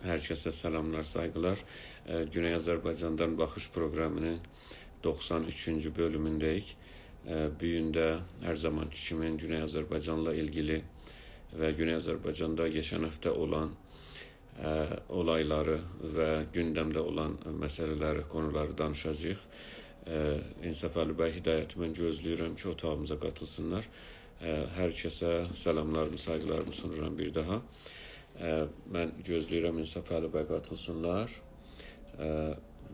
Herkese selamlar, saygılar. Güney Azerbaycan'dan Baxış programının 93. bölümündeyik. Büyüğünde her zamanki kimi Güney Azerbaycan'la ilgili ve Güney Azerbaycan'da geçen hafta olan olayları ve gündemde olan meseleleri, konuları danışacağıq. İnsaf Ali bəy, Hidayət, mən gözləyirəm ki, otağımıza qatılsınlar. Hər kəsə salamlarımı, saygılarımı sunuram bir daha. Mən gözləyirəm İnsaf Ali bəy qatılsınlar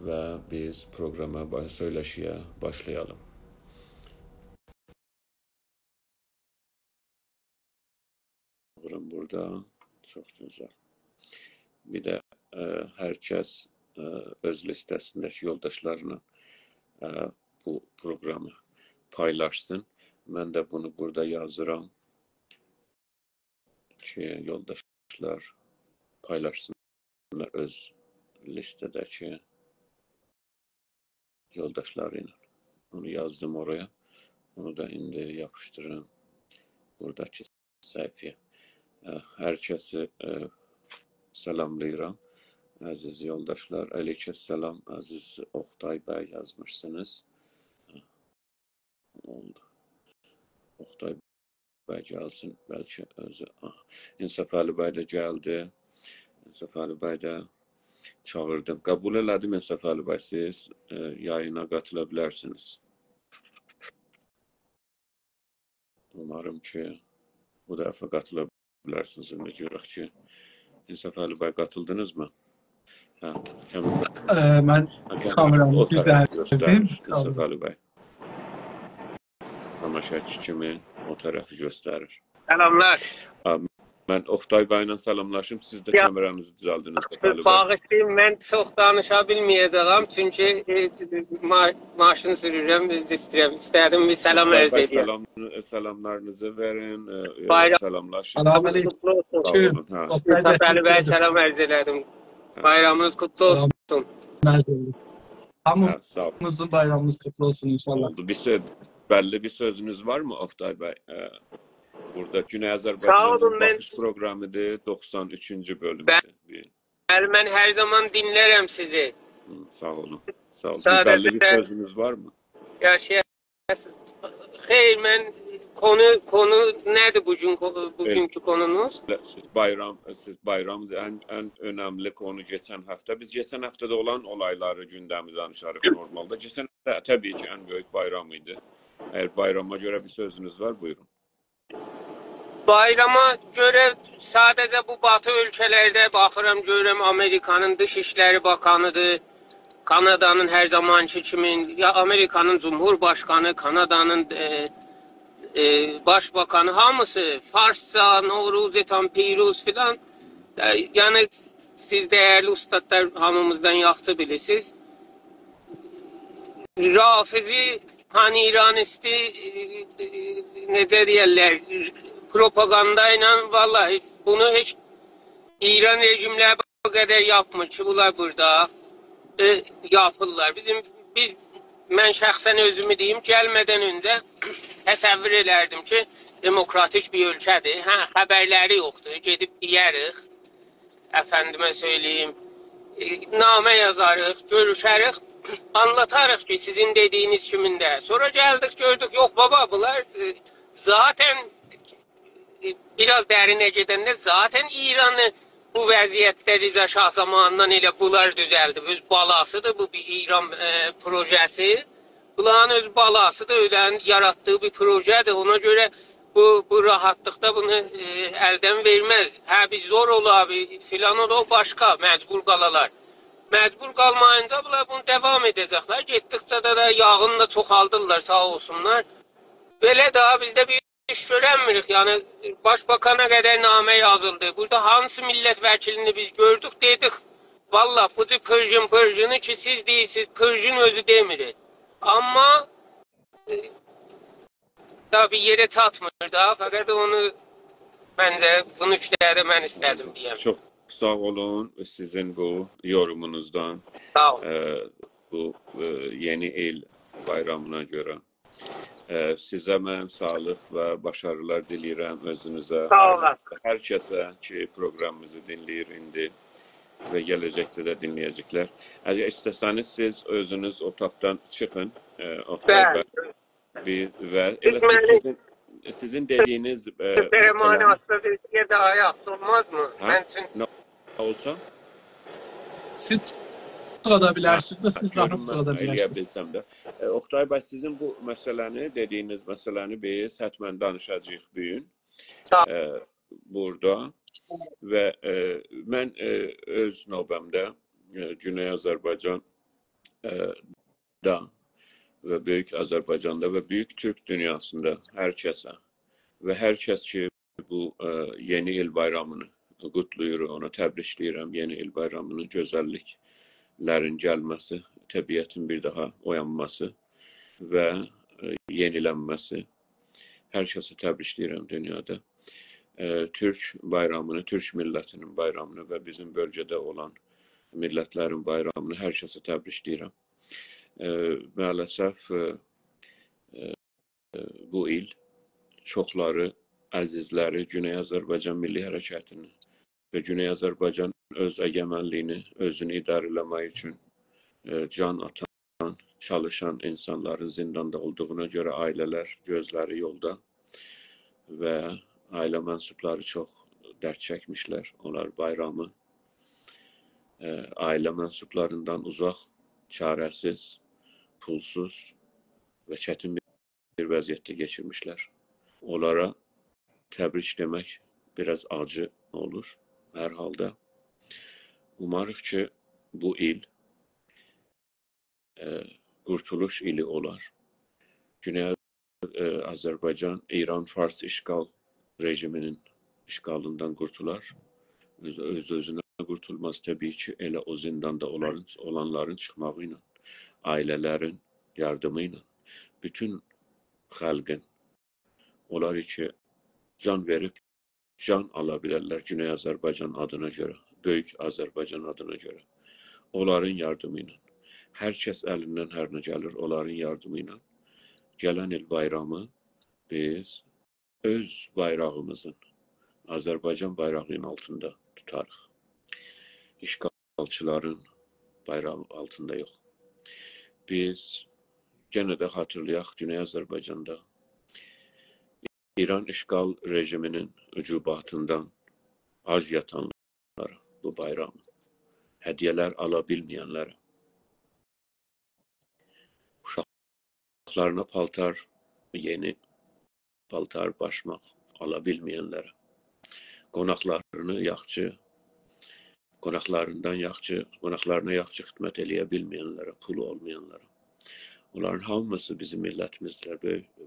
və biz proqrama, söyləşiyə başlayalım. Burada çox gözəl. Bir də hər kəs öz listəsindəki yoldaşlarına bu proqramı paylaşsın. Mən də bunu burada yazıram ki, yoldaşlar paylaşsınlar öz listədəki yoldaşları ilə. Onu yazdım oraya. Onu da indi yapışdırıram buradakı səhifəyə. Hər kəsi salamlayıram. Əziz yoldaşlar, aleykəssalam, əziz Oqtay bəy yazmışsınız. Oldu. Oqtay bəy gəlsin, bəlkə özü. İnsaf Ali bəy də gəldi. İnsaf Ali bəy də çağırdım. Qəbul elədim İnsaf Ali bəy, siz yayına qatıla bilərsiniz. Umarım ki, bu dəfə qatıla bilərsiniz. Ümid görək ki, İnsaf Ali bəy qatıldınız mı? Mən kameramı göstərir İnsaf Ali bəy. Tamaşaçı kimi o tərəfi göstərir. Selamlar. Mən Oqtay bəylə salamlaşım. Siz də kameranızı düzəldiniz. Bağışlayın, mən çox danışa bilməyəcəyəm. Çünki maşın sürürəm, öz istəyirəm. İstədim bir salam ərz edeyim. Salamlarınızı verin. Salamlaşın. İnsaf Ali bəy salam ərz elədim. Bayramınız kutlu olsun. Hamımızın bayramımız kutlu olsun inşallah. Oldu. Bəlli bir sözünüz var mı Oqtay bəy? Burada Güney Azərbaycan'ın Baxış proqramıdır, 93. bölümüdür. Mən hər zaman dinlərəm sizi. Sağ olun. Sağ olun. Bəlli bir sözünüz var mı? Xeyr, mən konu nədir bugünkü konunuz? Siz bayram ən önəmli konu geçən həftə. Biz geçən həftədə olan olayları gündəmi danışarıq normalda. Geçən həftə təbii ki, ən böyük bayram idi. Əgər bayrama görə bir sözünüz var, buyurun. Bayrama görə sadəcə bu batı ölkələrdə baxıram, görürəm Amerikanın Dışişləri Bakanıdır, Kanadanın hər zamanki kimi, Amerikanın Cumhurbaşkanı, Kanadanın Başbakanı, hamısı Farsça, Novruz, Piruz filan. Yəni siz dəyərli ustadlar hamımızdan yaxşı bilirsiniz. Rafizi, İranisti, necə deyərlər, propaganda ilə vallahi bunu heç İran rejimləri bu qədər yapmır ki, bunlar burada yapırlar. Mən şəxsən özümü deyim, gəlmədən öncə təsəvvür elərdim ki, demokratik bir ölkədir. Xəbərləri yoxdur, gedib deyərik, əfəndimə söyləyim, namə yazarıq, görüşərik, anlatarıq ki, sizin dediyiniz kimində. Sonra gəldik, gördük, yox baba, bunlar zaten biraz dərinə gedəndə zaten İranı bu vəziyyətdə Riza Şah zamanından elə bunlar düzəldi. Öz balasıdır bu bir İran projesi. Bunların öz balasıdır, öylən yaratdığı bir projedir. Ona görə bu rahatlıqda bunu əldən verməz. Bir zor ola, filan ola, o başqa, məcbur qalalar. Məcbur qalmayınca bunlar bunu devam edəcəklər. Getdikcə də yağını da çoxaldırlar, sağ olsunlar. Belə daha bizdə bir iş görənmirik, yəni başbakana qədər namə yazıldı. Burada hansı millət vəkilini biz gördük, dedik. Valla bu Pırjını ki siz deyirsiniz, Pırjın özü demir. Amma bir yerə çatmır da, fəqət onu məncə bunu üçlərdə mən istədim deyəm. Çox sağ olun sizin bu yorumunuzdan. Sağ olun. Bu yeni il bayramına görə. Sizə mən sağlıq və başarılar diləyirəm özünüzə. Sağ olun. Hər kəsə ki, proqramımızı dinləyir indi. ve gelecekte de dinleyecekler. Eğer isterseniz siz özünüz otaqdan çıxın, Oktay Bəy. Bəli. Ve Siz elə məni sizin dediğiniz Süleyman məsələni Astrofizikiyə daha yaxşı olmazmı? ha Mən üçün ne olsa Siz sırada bilərsiniz də, siz rahat görün mən sırada eləyə bilərsiniz. bilsəm də. Oktay bəy sizin bu məsələni, dediyiniz məsələni biz həttəmən danışacağıq bu gün sağ burada və mən öz növbəmdə Güney Azərbaycan da ve Büyük Azerbaycan'da ve Büyük Türk dünyasında herkese ve herkes ki bu yeni il bayramını kutluyor, onu təbrikləyirəm. Yeni il bayramının gözəlliklərin gəlməsi, təbiətin bir daha oyanması ve yenilənməsi. Herkese təbrikləyirəm dünyada. Türk bayramını, Türk millətinin bayramını ve bizim bölgede olan millətlərin bayramını herkese təbrikləyirəm. Maalesef bu il çoxları, əzizləri Güney Azərbaycan Milli Hərəkatını və Güney Azərbaycan öz əgəmənliyini özünü idarə etmək üçün can atan, çalışan insanların zindanda olduğuna görə ailələr gözləri yolda və ailə mənsubları çox dərd çəkmişlər. Onlar bayramı ailə mənsublarından uzaq, çarəsiz, pulsuz ve çetin bir vəziyyətdə geçirmişler. Onlara təbrik demək biraz acı olur hər halda. Umarıq ki bu il qurtuluş ili olar. Güney Azərbaycan İran Fars işgal rejiminin işgalından qurtular. Öz-özünə qurtulmaz təbii ki, elə o zindanda olanların çıxmağı ilə, ailələrin yardımı ilə, bütün xalqın onlar ki can verib, can ala bilərlər Güney Azərbaycan adına görə, Böyük Azərbaycan adına görə. Onların yardımı ilə, hər kəs əlindən hər nə gəlir, onların yardımı ilə gələn il bayramı biz öz bayrağımızın, Azərbaycan bayrağının altında tutarıq. İşgalçıların bayrağı altında yox. Biz gene də xatırlayaq Güney Azərbaycanda İran işgal rejiminin ücubatından ac yatanlara bu bayramı, hədiyələr ala bilməyənlərə, uşaqlarına paltar, yeni paltar, başmaq ala bilməyənlərə, qonaqlarına yaxçı xidmət eləyə bilməyənlərə, pulu olmayanlara. Onların hamısı bizim millətimizdir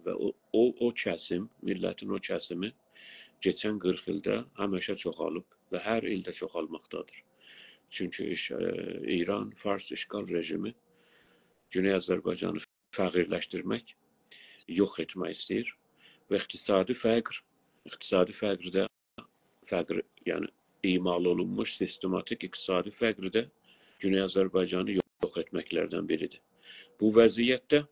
və o kəsim, millətin o kəsimi geçən 40 ildə həmişə çoxalıb və hər ildə çoxalmaqdadır. Çünki İran, Fars işgal rejimi Güney Azərbaycanı fəqirləşdirmək, yox etmək istəyir və iqtisadi fəqrdə, yəni imal olunmuş sistematik iqtisadi fəqrdə Güney Azərbaycanı yox etməklərdən biridir. Bu vəziyyətdə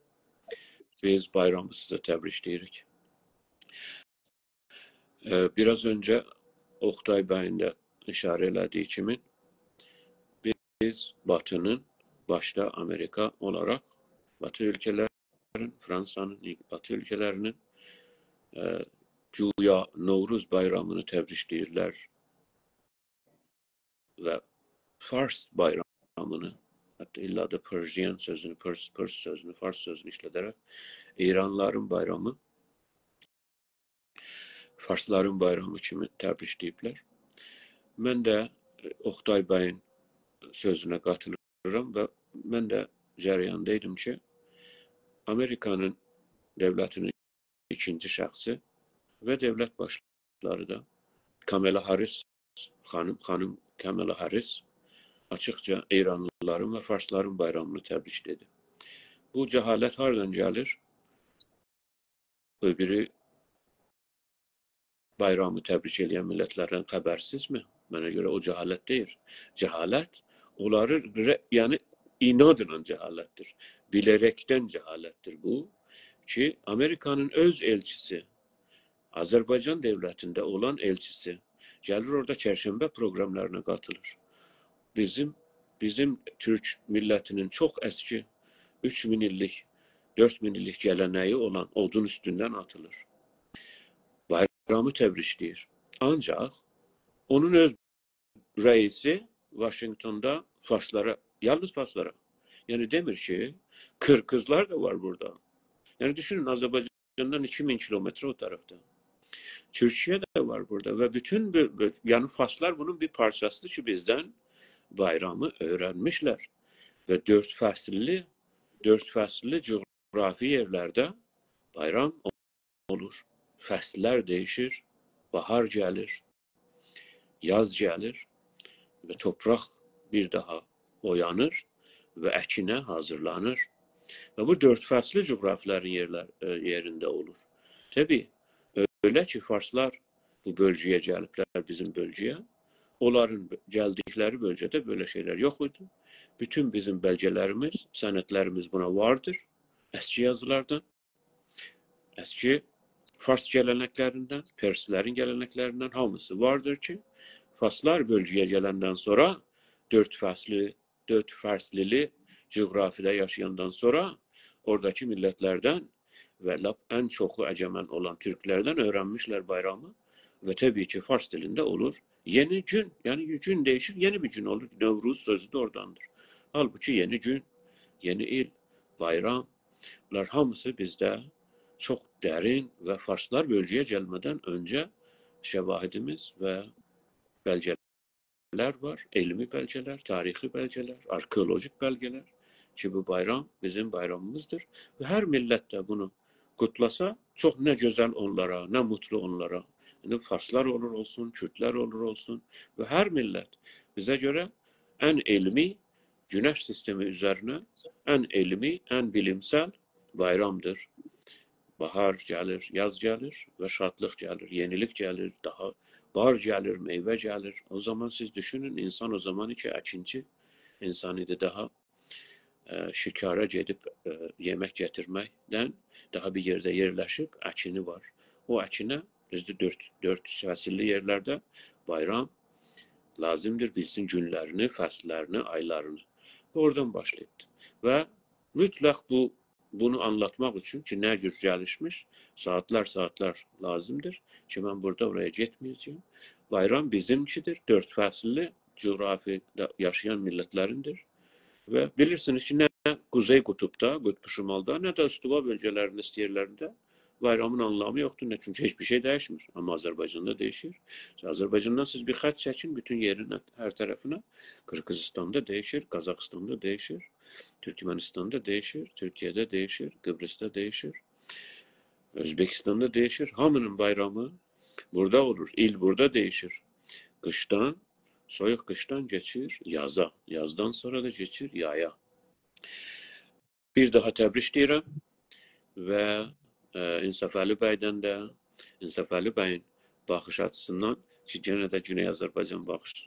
biz bayramı sizə təbrikləyirik. Biraz önce Oktay Bey'in de işarə elədiyi kimi biz Batı'nın, başta Amerika olarak Batı ülkelerin, Fransa'nın, Batı ülkelerinin güya Novruz bayramını təbrikləyirlər ve Fars bayramını, hatta illa da Persian sözünü, Pers sözünü, Fars sözünü işlederek İranlıların bayramı, Farsların bayramı kimi təbrikləyiblər. Mən də Oktay Bey'in sözünə qatılıram və mən də cərəyandaydım ki, Amerikanın devletinin ikinci şəxsi və dövlət başları da Kamala Harris, xanım Kamala Harris açıqca İranlıların və Farsların bayramını təbrikledi. Bu cəhalət hardan gəlir? Öbürü bayramı təbrik edən millətlərdən xəbərsizmi? Mənə görə o cəhalət deyil. Cəhalət onları, yəni inadla cəhalətdir. Bilərəkdən cəhalətdir bu ki, Amerikanın öz elçisi, Azərbaycan devletində olan elçisi gəlir orada çərşənbə proqramlarına qatılır. bizim Türk millətinin çox əski 3000 illik, 4000 illik gələneği olan odun üstündən atılır. Bayramı təbrikləyir. Ancaq onun öz reisi Washington'da Farslara, yalnız Farslara. Yani demir ki, Kırgızlar da var burada. Yani düşünün, Azerbaycan'dan 2000 kilometre o tarafta. Türkiye de var burada ve bütün yani Farslar bunun bir parçasıdır ki bizden bayramı öğrenmişler. Ve dört fəslli coğrafi yerlerde bayram olur. Fəslər değişir, bahar gelir, yaz gelir ve toprak bir daha oyanır ve ekine hazırlanır. Ve bu dört fəsli coğrafilerin yerinde olur. Tabii öyle ki Farslar bu bölgeye gelipler, bizim bölgeye. Onların geldikleri bölgede böyle şeyler yok idi. Bütün bizim belgelerimiz, senetlerimiz buna vardır. Eski yazılardan, eski Fars geleneklerinden, Perslerin geleneklerinden hamısı vardır ki Farslar bölgeye gelenden sonra dört fərslili coğrafide yaşayandan sonra oradaki milletlerden ve en çoku egemen olan Türklerden öğrenmişler bayramı ve tabii ki Fars dilinde olur. Yeni gün, yani gün değişir, yeni bir gün olur. Nevruz sözü de oradandır. Halbuki yeni gün, yeni il, bayramlar hamısı bizde çok derin ve Farslar bölgeye gelmeden önce şevahidimiz ve belgeler var. İlmi belgeler, tarihi belgeler, arkeolojik belgeler ki bu bayram bizim bayramımızdır. Ve her millet de bunu kutlasa çok ne güzel onlara, ne mutlu onlara. Yani Farslar olur olsun, Kürtler olur olsun ve her millet bize göre en ilmi, güneş sistemi üzerine en ilmi, en bilimsel bayramdır. Bahar gelir, yaz gelir ve şadlık gelir, yenilik gelir, daha bar gelir, meyve gelir. O zaman siz düşünün, insan o zaman iki əkinçi insan idi, daha şikara gedib yemek getirməkdən daha bir yerde yerleşip əkini var. O əkinə bizde dört fəsilli yerlerde bayram lazımdır, bilsin günlerini, fəslərini, aylarını. Oradan başlayıbdı. Ve mütləq bunu anlatmak için ki ne cür gelişmiş, saatler lazımdır ki ben burada oraya gitmeyeceğim. Bayram bizimkidir, dört fəsilli coğrafiyada yaşayan milletlerindir. Ve bilirsiniz ki ne Kuzey Kutup'ta, Kutbu Şimal'da ne de Istuva bölgelerinin istiyerlerinde bayramın anlamı yoktur. Ne? Çünkü hiçbir şey değişmir. Ama Azerbaycan'da değişir. Azerbaycan'dan siz bir xat çekin bütün yerin her tarafına. Kırgızistan'da değişir, Kazakistan'da değişir, Türkmenistan'da değişir, Türkiye'de değişir, Kıbrıs'ta değişir, Özbekistan'da değişir. Hamının bayramı burada olur. İl burada değişir. Kıştan, soyuq kıştan geçir yaza. Yazdan sonra da geçir yaya. Bir daha təbrik deyirəm və İnsaf Əli bəydən də, İnsaf Əli bəyin baxış açısından ki, gene de Güney Azərbaycan baxış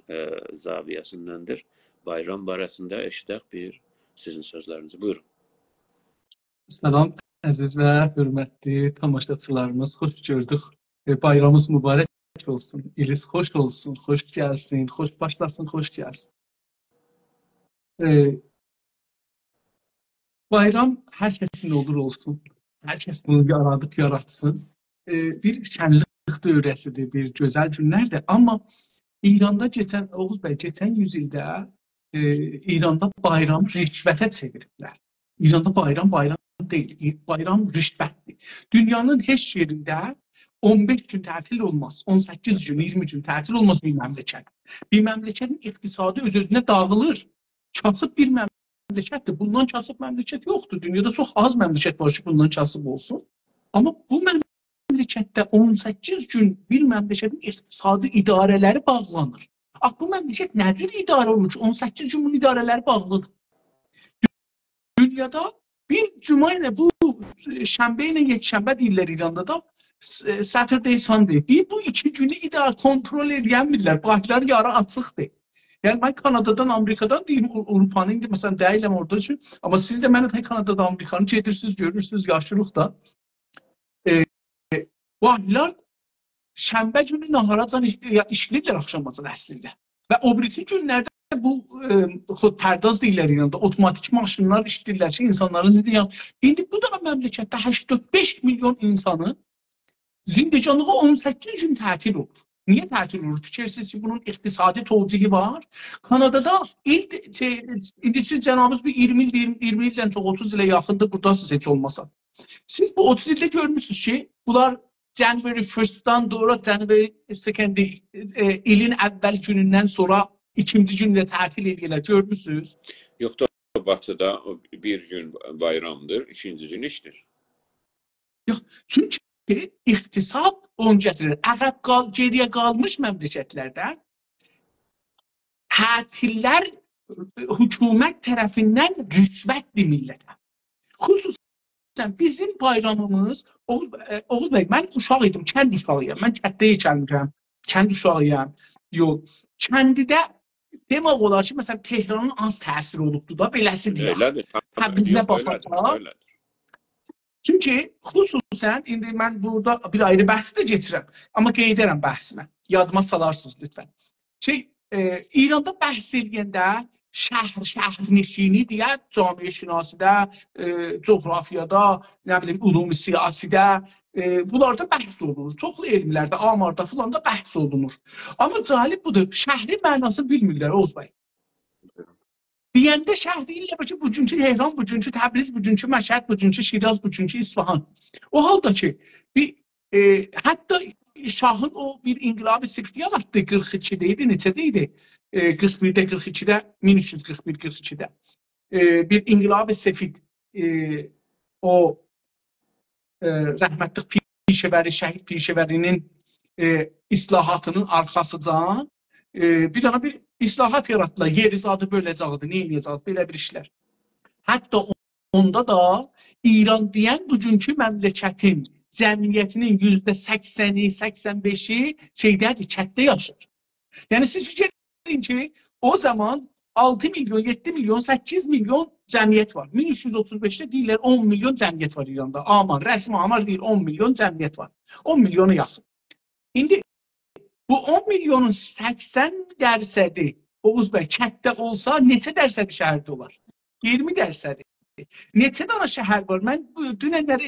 zaviyəsindəndir. Bayram barəsində eşidək bir sizin sözlərinizi. Buyurun. Salam, əziz və hörmətli tamaşaçılarımız, xoş gördük. Bayramımız mübarək olsun, iliz xoş olsun, xoş gəlsin, xoş başlasın, xoş gəlsin. Bayram hər kəsin olur olsun. Hər kəs bunu yaradıb yaratsın. Bir şənlik dövrəsidir, bir gözəl günlərdir. Amma İranda Oğuz bəy, geçən yüzildə İranda bayram rüşvətə çeviriblər. İranda bayram deyil, bayram rüşvətdir. Dünyanın heç yerində 15 gün tətil olmaz, 18 gün, 20 gün tətil olmaz bir məmləkət. Bir məmləkətin iqtisadı öz-özünə dağılır. Kasıb bir məmləkətdir. Bundan kasıb məmləkət yoxdur. Dünyada çox az məmləkət var ki, bundan kasıb olsun. Amma bu məmləkətdə 18 gün bir məmləkətin iqtisadi idarələri bağlanır. Bu məmləkət nə cür idarə olur ki, 18 gün bunun idarələri bağlıdır. Dünyada bir cuma ilə bu şənbə ilə yekşənbə deyirlər İranda da Saturday Sunday deyib bu iki günü kontrol edəmirlər. Bahçeler yarı açıqdır. Yani ben Kanada'dan, Amerika'dan deyim, Avrupa'nın indi məsələn deyiləm orada üçün. Amma siz de mənə də Kanada'da, Amerika'nı gedirsiniz, görürsünüz, yaşırıq da. Bahçeler şənbə günü naharacan işləyirlər axşamacan əslində. Və o birisi günlərdə bu xodpərdaz deyirlər İranda, otomatik maşınlar işləyirlər ki, insanların ziyan. İndi bu da məmləkətdə 85 milyon insanı zindecanlığı 18 gün tətil olur. Niye tətil olur? Fikirsiz ki, bunun iqtisadi tövcihi var. Kanadada indi siz cənabınız bir 20 ildən çox 30 ilə yaxındır buradasınız heç olmasa. Siz bu 30 ildə görmüşsünüz ki, bunlar January 1st-dan doğru January 2nd ilin əvvəl günündən sonra ikinci günlə tətil edirlər. Görmüşsünüz? Yox da Batıda bir gün bayramdır, ikinci gün işdir. Yox, çünki iqtisad onu gətirir. Geriyə qalmış məmləkətlərdə tətillər hökumət tərəfindən rüşvətdir millətə. Xüsusən bizim bayramımız, Oğuz bəy, mən uşaq idim, kənd uşağıyam. Mən kətdə yekəlmişəm, kənd uşağıyam. Yox, kəndidə demək olar ki, məsələn, Tehranın az təsiri olubdur da, beləsi deyək. Öylədir. Bizə baxacaq. Çünki xüsusən, indi mən burada bir ayrı bəhsi də geçirəm. Amma qeyd edirəm bəhsinə. Yadıma salarsınız lütfən. İranda bəhs edəndə şəhər-neşini deyə camiə şinasidə, coğrafiyada, nə bilim, ülumi siyasidə, bunlarda bəhs olunur. Çoxlu elmlərdə, amarda filan da bəhs olunur. Amma cəlib budur, şəhrin mənasını bilmirlər Oğuz bəy. Deyəndə şəhər deyirlər ki, bugünkü Tehran, bugünkü Təbriz, bugünkü Məşhəd, bugünkü Şiraz, bugünkü İsfahan. O halda ki, hətta Şahın o bir inqilab-ı sifti yaratdı 42'də idi, neçədə idi? 41'də, 42'də, 1341-42'də. Bir inqilab-ı sifit o rəhmətlik pişəvəri, şəhid pişəvərinin islahatının arxasıcan bir dana bir islahat yaratdılar. Yerizadı böləcəkdi, nə eləyəcəkdi, belə bir işlər. Hətta onda da İran deyən bugünkü məmləkətin cəmiyyətinin %80'i, 85'i şeydədir, kətdə yaşır. Yəni siz fikirləyin ki, o zaman 6 milyon, 7 milyon, 8 milyon cəmiyyət var. 1335'də deyirlər 10 milyon cəmiyyət var İranda. Aman, rəsmi amar deyir 10 milyon cəmiyyət var. 10 milyona yaxın. İndi bu 10 milyonun 80% Oğuz bəy kətdə olsa neçə dərsədi şəhərdə olar? 20 dərsədi. Neçə dana şəhər var? Mən dünənləri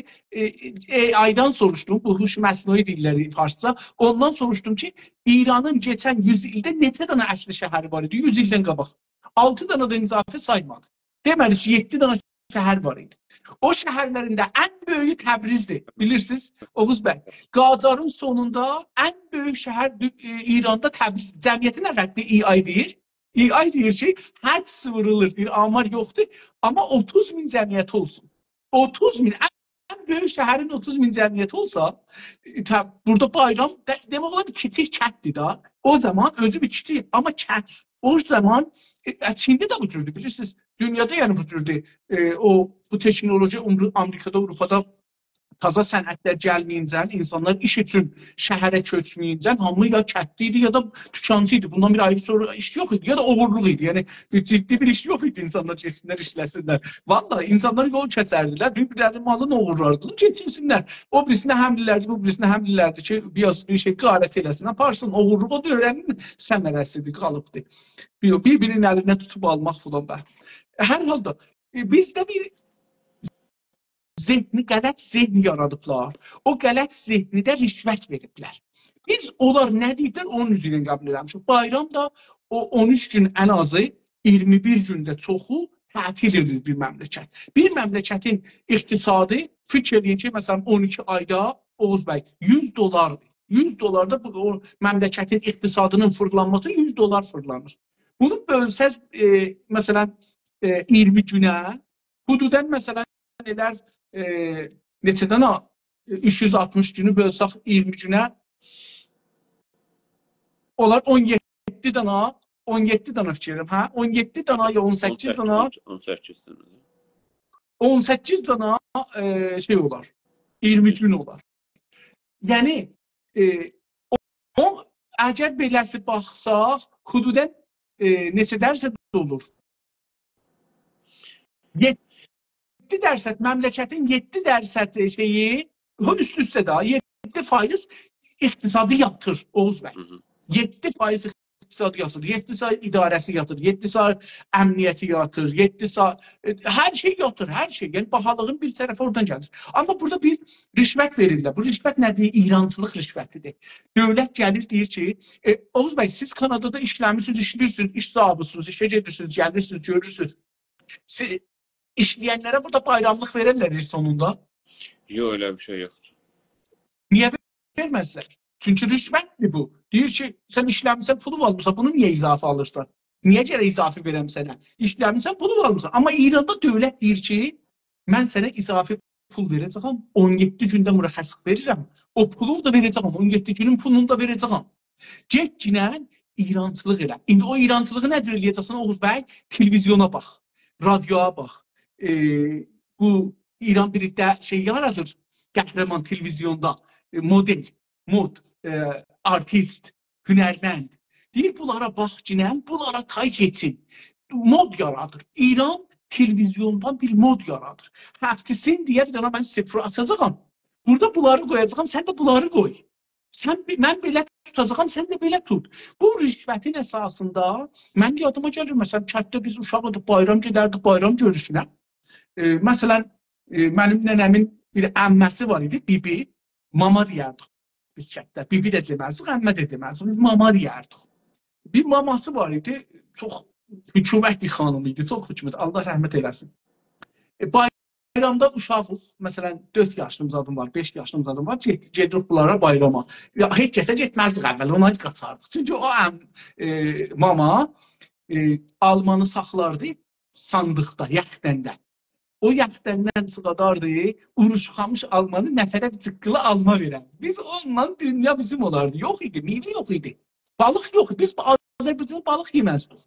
aydan soruşdum, bu huş məsnui dilləri farsça. Ondan soruşdum ki, İranın geçən 100 ildə neçə dana əsli şəhəri var idi? 100 ildən qabaq. 6 dana da izafi saymadı. Deməli ki, 7 dana şəhər var idi. O şəhərlərində ən böyüyü Təbrizdir. Bilirsiniz, Oğuz bəy. Qacarın sonunda ən böyük şəhər İranda Təbrizdir. Cəmiyyəti nə qəddir İAY deyir? İAY deyir ki, həd sıvırılır, bir amar yoxdur, amma 30 min cəmiyyəti olsun. 30 min, ən böyük şəhərin 30 min cəmiyyəti olsa, burada bayram, demək olar bir kiçik kətdir da, o zaman özü bir kiçik, amma kət, o zaman, Çində də bu cürdür, bilirsiniz, dünyada yəni bu cürdür, bu teknoloji Amerikada, Avropada taza sənətlər gəlməyincən, insanlar iş üçün şəhərə köçməyincən, hamı ya kətli idi, ya da tükancı idi. Bundan bir ayrı sonra iş yox idi, ya da oğurluq idi. Yəni, ciddi bir iş yox idi, insanlar keçsinlər, işləsinlər. Vallahi, insanlar yol keçərdilər, bir-birlərini malını oğurlardılar, keçinsinlər. O birisini həmlilərdi, bu birisini həmlilərdi ki, bir şey qarət eləsin, aparsın, oğurluq o da öyrənin səmərəsidir, qalıbdır. Bir-birinin əlinə tutub almaq filan bə. Hər halda, bizdə bir qələt zehni yaradıblar. O qələt zehnidə rişvət veriblər. Biz onlar nə deyiblər, onun üzrə qəbul eləmişik. Bayram da o 13 gün ən azı, 21 gündə çoxu tətil edir bir məmləkət. Bir məmləkətin iqtisadı, fikir edin ki, məsələn 12 ayda Oğuz bəy, 100 dolardır. 100 dolarda o məmləkətin iqtisadının fırlanması 100 dolar fırlanır. Bunu bölsəz, məsələn 20 günə, hududən məsələn nelər neçədən 360 günü bölsək 20 günə onlar 17 dana fikirəm, hə? 17 dana ya 18 dana 18 dana şey olar, 20 gün olar. Yəni əgər beləsi baxsaq, hududən neçə dərsə olur? 7%, məmləkətin 7% şeyi, üst-üstə daha 7% iqtisadı yatır Oğuz bəy. 7% iqtisadi yatır, 7 say idarəsi yatır, 7 say əmniyyəti yatır, 7 say hər şey yatır, hər şey. Yəni bahalığın bir tərəfi oradan gəlir. Amma burada bir rüşvət verirlər. Bu rüşvət nədir? İrançılıq rüşvətidir. Dövlət gəlir deyir ki, Oğuz bəy siz Kanadada işləmisiniz, işləyirsiniz, iş sahibirsiniz, işə gedirsiniz, gəlirsiniz, görürsünüz. Siz işləyənlərə burada bayramlıq verirlər sonunda. Yox, elə bir şey yoxdur. Niyə verməzlər? Çünki rüşvətdir bu. Deyir ki, sən işləmirsən, pulun almırsan, bunu niyə izafə alırsan? Niyə görə izafə verəm sənə? İşləmirsən, pulun almırsan. Amma İranda dövlət deyir ki, mən sənə izafə pul verəcəm, 17 gündə mürəxəslik verirəm. O pulu da verəcəm, 17 günün pulunu da verəcəm. Getginən İrançılıq elə. İndi o İrançılığı nədir eləyəcəksən Oğuz bəy? Televizyona bax, radioya bax. Bu İran bir də şey yaradır, qəhrəman televizyonda, model, artist, hünərmənd. Deyir, bunlara bax cinən, bunlara kayıt etsin. Mod yaradır. İran televizyondan bir mod yaradır. Həftisin deyə bir dənə mən sıfır açacağım. Burada bunları qoyacağım, sən də bunları qoy. Mən belə tutacağım, sən də belə tut. Bu rüşvətin əsasında, mən yadıma gəlir, məsələn, kətdə biz uşaqlıdır, bayram gedərdik, bayram görüşünə. Məsələn, mənim nənəmin bir əmməsi var idi, bibi, mama deyərdik biz kətdə. Bibi də deməzdik, əmmə də deməzdik, biz mama deyərdik. Bir maması var idi, çox hükümətli xanım idi, çox hükümət, Allah rəhmət eləsin. Bayramda uşaqıq, məsələn, 4 yaşlımız adım var, 5 yaşlımız adım var, gedirik bunlara bayrama. Heç kəsə getməzdik əvvəl, ona qaçardıq. Çünki o mama almanı saxlardı sandıqda, yaxdəndə. O yaxdəndən çıxadardı, uruşxamış almanı nəfərə cıqqılı alma verən. Biz onunla dünya bizim olardı. Yox idi, meyvə yox idi. Balıq yox idi. Biz Azərbaycanlı balıq yeməzdik.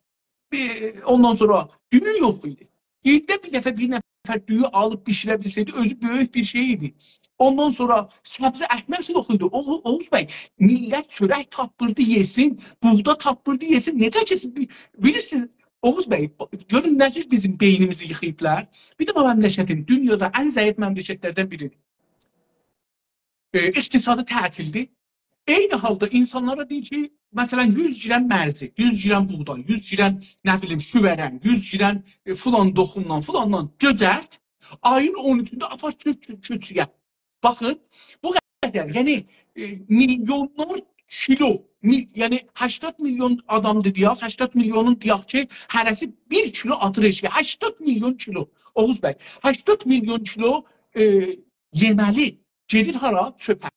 Ondan sonra düyü yox idi. İldə bir dəfə bir nəfər düyü alıb bişirə bilsəydi, özü böyük bir şey idi. Ondan sonra səbzə əhməq yox idi. Oğuz bəy, millət çörək tapırdı yesin, buğda tapırdı yesin. Necə kesin? Bilirsiniz, Oğuz bəy, görün necə bizim beynimizi yıxıyıblar. Bir də bu məmləkətin dünyada ən zəif məmləkətlərdən biridir. İqtisadı tətildir. Eyni halda insanlara deyir ki, məsələn 100 girən mərci, 100 girən buğday, 100 girən nə bilim şüvərən, 100 girən filan doxumdan, filandan göcərt, ayın 13-də apar köçüyə. Baxın, bu qədər, yəni milyonlar kilo, yəni 80 milyon adam deyək, 80 milyonun deyək ki, hərəsi 1 kilo atır eşkiyə, 80 milyon kilo, Oğuz bəy, 80 milyon kilo yeməli, gedir hara? Çöpə.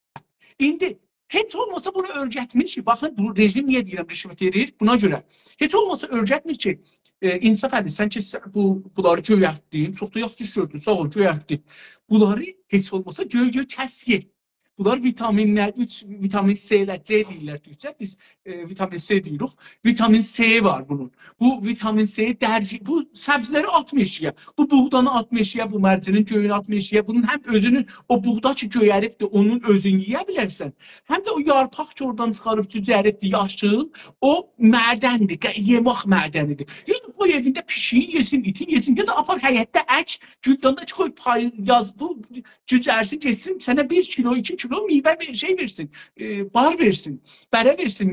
İndi, heç olmasa bunu örgətmir ki, baxın, bu rejim niyə deyirəm, rüşvət verir? Buna görə. Heç olmasa örgətmir ki, insaf edin, sən ki, bunları göyərtdin, çox da yaxşı gördün, sağ ol, göyərtdin. Bunları heç olmasa göy kəsir. Bunlar vitaminlər, vitamin C ilə C deyirlər Türkçə, biz vitamin C deyirik. Vitamin C var bunun. Bu vitamin C dərci, bu səbzləri atma eşiyə, bu buğdanı atma eşiyə, bu mərcinin göyünü atma eşiyə, bunun həm özünün, o buğda ki göyəribdir, onun özünü yeyə bilərsən, həm də o yarpaq ki oradan çıxarıb cücəribdir, yaşıl, o mədəndir, yemək mədənidir. Yəni bu evində pişiyi yesin, itin yesin, ya da apar həyətdə ək, güldanda çıxoy pay yaz, bu cücərsin, geçsin, sənə 1 kilo, 2 kilo meyvə şey versin, bar versin, bərə versin.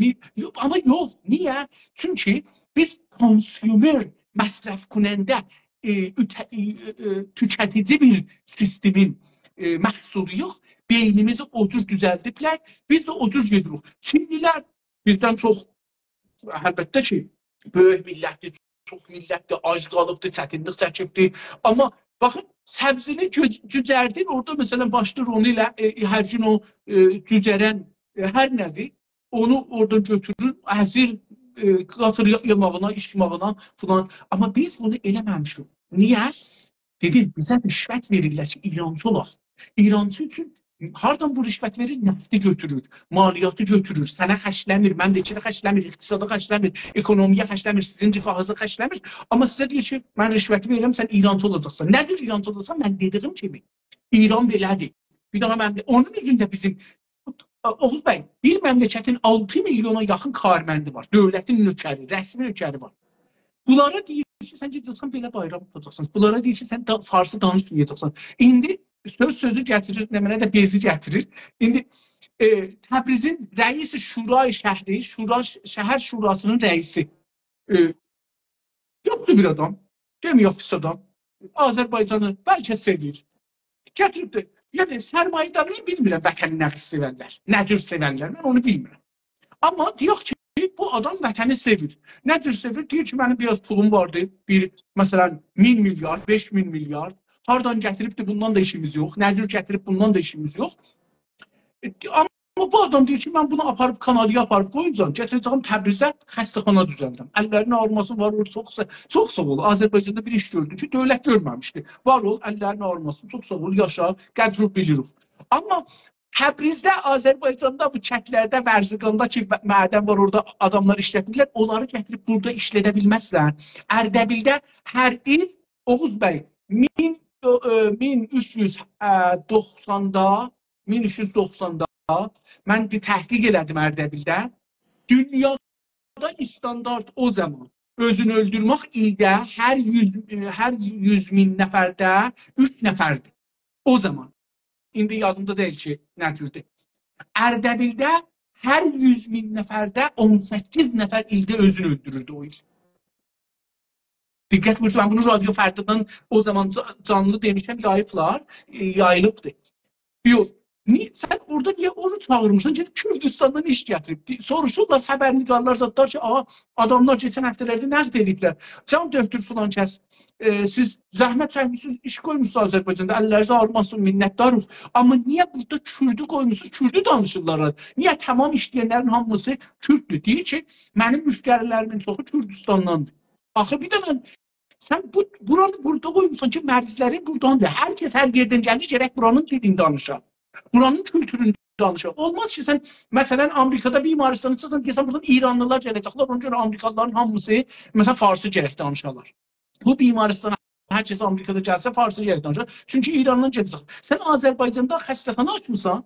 Amma yox, niyə? Çünki biz konsumer məsrəf kunəndə tükətici bir sistemin məhsuluyuq. Beynimizi o cür düzəldiblər, biz də o cür gedirik. Çinlilər bizdən çox, əlbəttə ki, böyük millətdir, çox millətdir, ac qalıbdır, çətinlik çəkibdir. Amma baxın, səbzini cücərdin, orada məsələn başlayır onu ilə hər gün o cücərən hər nədir, onu oradan götürür, əzir, qatır yemağına, işmağına falan. Amma biz bunu eləməmişik. Niyə? Dedim, bizə rüşvət verirlər ki, İrancı olaq. İrancı üçün hardan bu rüşvət verir? Nəfti götürür, maliyyatı götürür, sənə xəşləmir, məmləkətə xəşləmir, iqtisada xəşləmir, ekonomiyə xəşləmir, sizin rifahınıza xəşləmir. Amma sizə deyir ki, mən rüşvəti verirəm, sən İrancı olacaqsan. Nədir İrancı olacaqsan? Mən dediyim kimi, İran belədir. Bir daha onun üzündə bizim, Oğuz bəy, bir məmləkətin 6 milyona yaxın karməndi var, dövlətin nökəri, rəsmi nökəri var. Bunlara deyir ki, sən gedəcəksən, belə bayram tutacaqsan. Bunlara deyir ki, sən farsı danışmayacaqsan. İndi sözü gətirir, mənə də bezi gətirir. İndi Təbrizin rəisi Şura şəhri, şəhər şurasının rəisi. Yoxdur bir adam. Demiyor pis adam. Azərbaycanı bəlkə sevir. Gətiribdir. Yəni sərmayedarını bilmirəm vətəni nə sevərlər. Nə cür sevərlər, mən onu bilmirəm. Amma deyək ki, bu adam vətəni sevir. Nə cür sevir? Deyir ki, mənim biraz pulum vardı. Məsələn, 1000 milyard, 5000 milyard. Hardan gətiribdir, bundan da işimiz yox. Nə cür gətirib, bundan da işimiz yox. Amma bu adam deyir ki, mən bunu aparıb Kanadaya aparıb qoyacağım. Gətirəcəm Təbrizə xəstəxana düzəldim. Əllərinin ağrıması var, çox sağ ol. Azərbaycanda bir iş gördü ki, dövlət görməmişdi. Var ol, əllərinin ağrıması, çox sağ ol, yaşa, qədrub bilirik. Amma Təbrizdə, Azərbaycanda bu çəklərdə, Vərziqanda ki, mədən var, orada adamlar işlətirlər, onları gətirib burada işlədə bilməzlər. Ərdəbildə hər il, Oğuz bəy, 1390-da mən bir təhqiq elədim Ərdəbildə. Dünyada standart o zaman özünü öldürmək ildə hər 100 min nəfərdə 3 nəfərdir. O zaman. İndi yadımda deyil ki, nə cürdür. Ərdəbildə hər 100 min nəfərdə 18 nəfər ildə özünü öldürürdü o il. Diqqət buyursun, mən bunu radyo fərdindən o zaman canlı demişəm, yayılıbdır. Yox. Sən orada niyə onu çağırmışsan? Çünki Kürdistandan iş gətirib. Soruşurlar, xəbərnigarlar zatlar ki, adamlar keçən həftələrdə nəqd ediblər. Can döktür filan kəs. Siz zəhmət çəkmişsiniz, iş qoymuşsunuz Azərbaycanda, əllərinizi ağrımasın, minnətdarıq. Amma niyə burada Kürdü qoymuşsunuz? Kürdü danışırlar. Niyə tamam işləyənlərin hamısı Kürddür? Deyir ki, mənim müştərilərimin çoxu Kürdistandandır. Axı bir də mən, sən buranı burada qoymuşsan ki, mərizlərin buradandır. Hər kəs hər yerdən gəlir, gərək buranın dilini danışar. Buranın kültürünü danışır. Olmaz ki, sən məsələn Amerikada bir imaristanı çıxsan, deyəsən buradan İranlılar gələcəklər, ona görə Amerikalıların hamısı məsələn Farsı gərək danışarlar. Bu bir imaristana hər kəs Amerikada gəlsə Farsı gərək danışar. Çünki İrandan gələcək. Sən Azərbaycanda xəstəxana açmısan,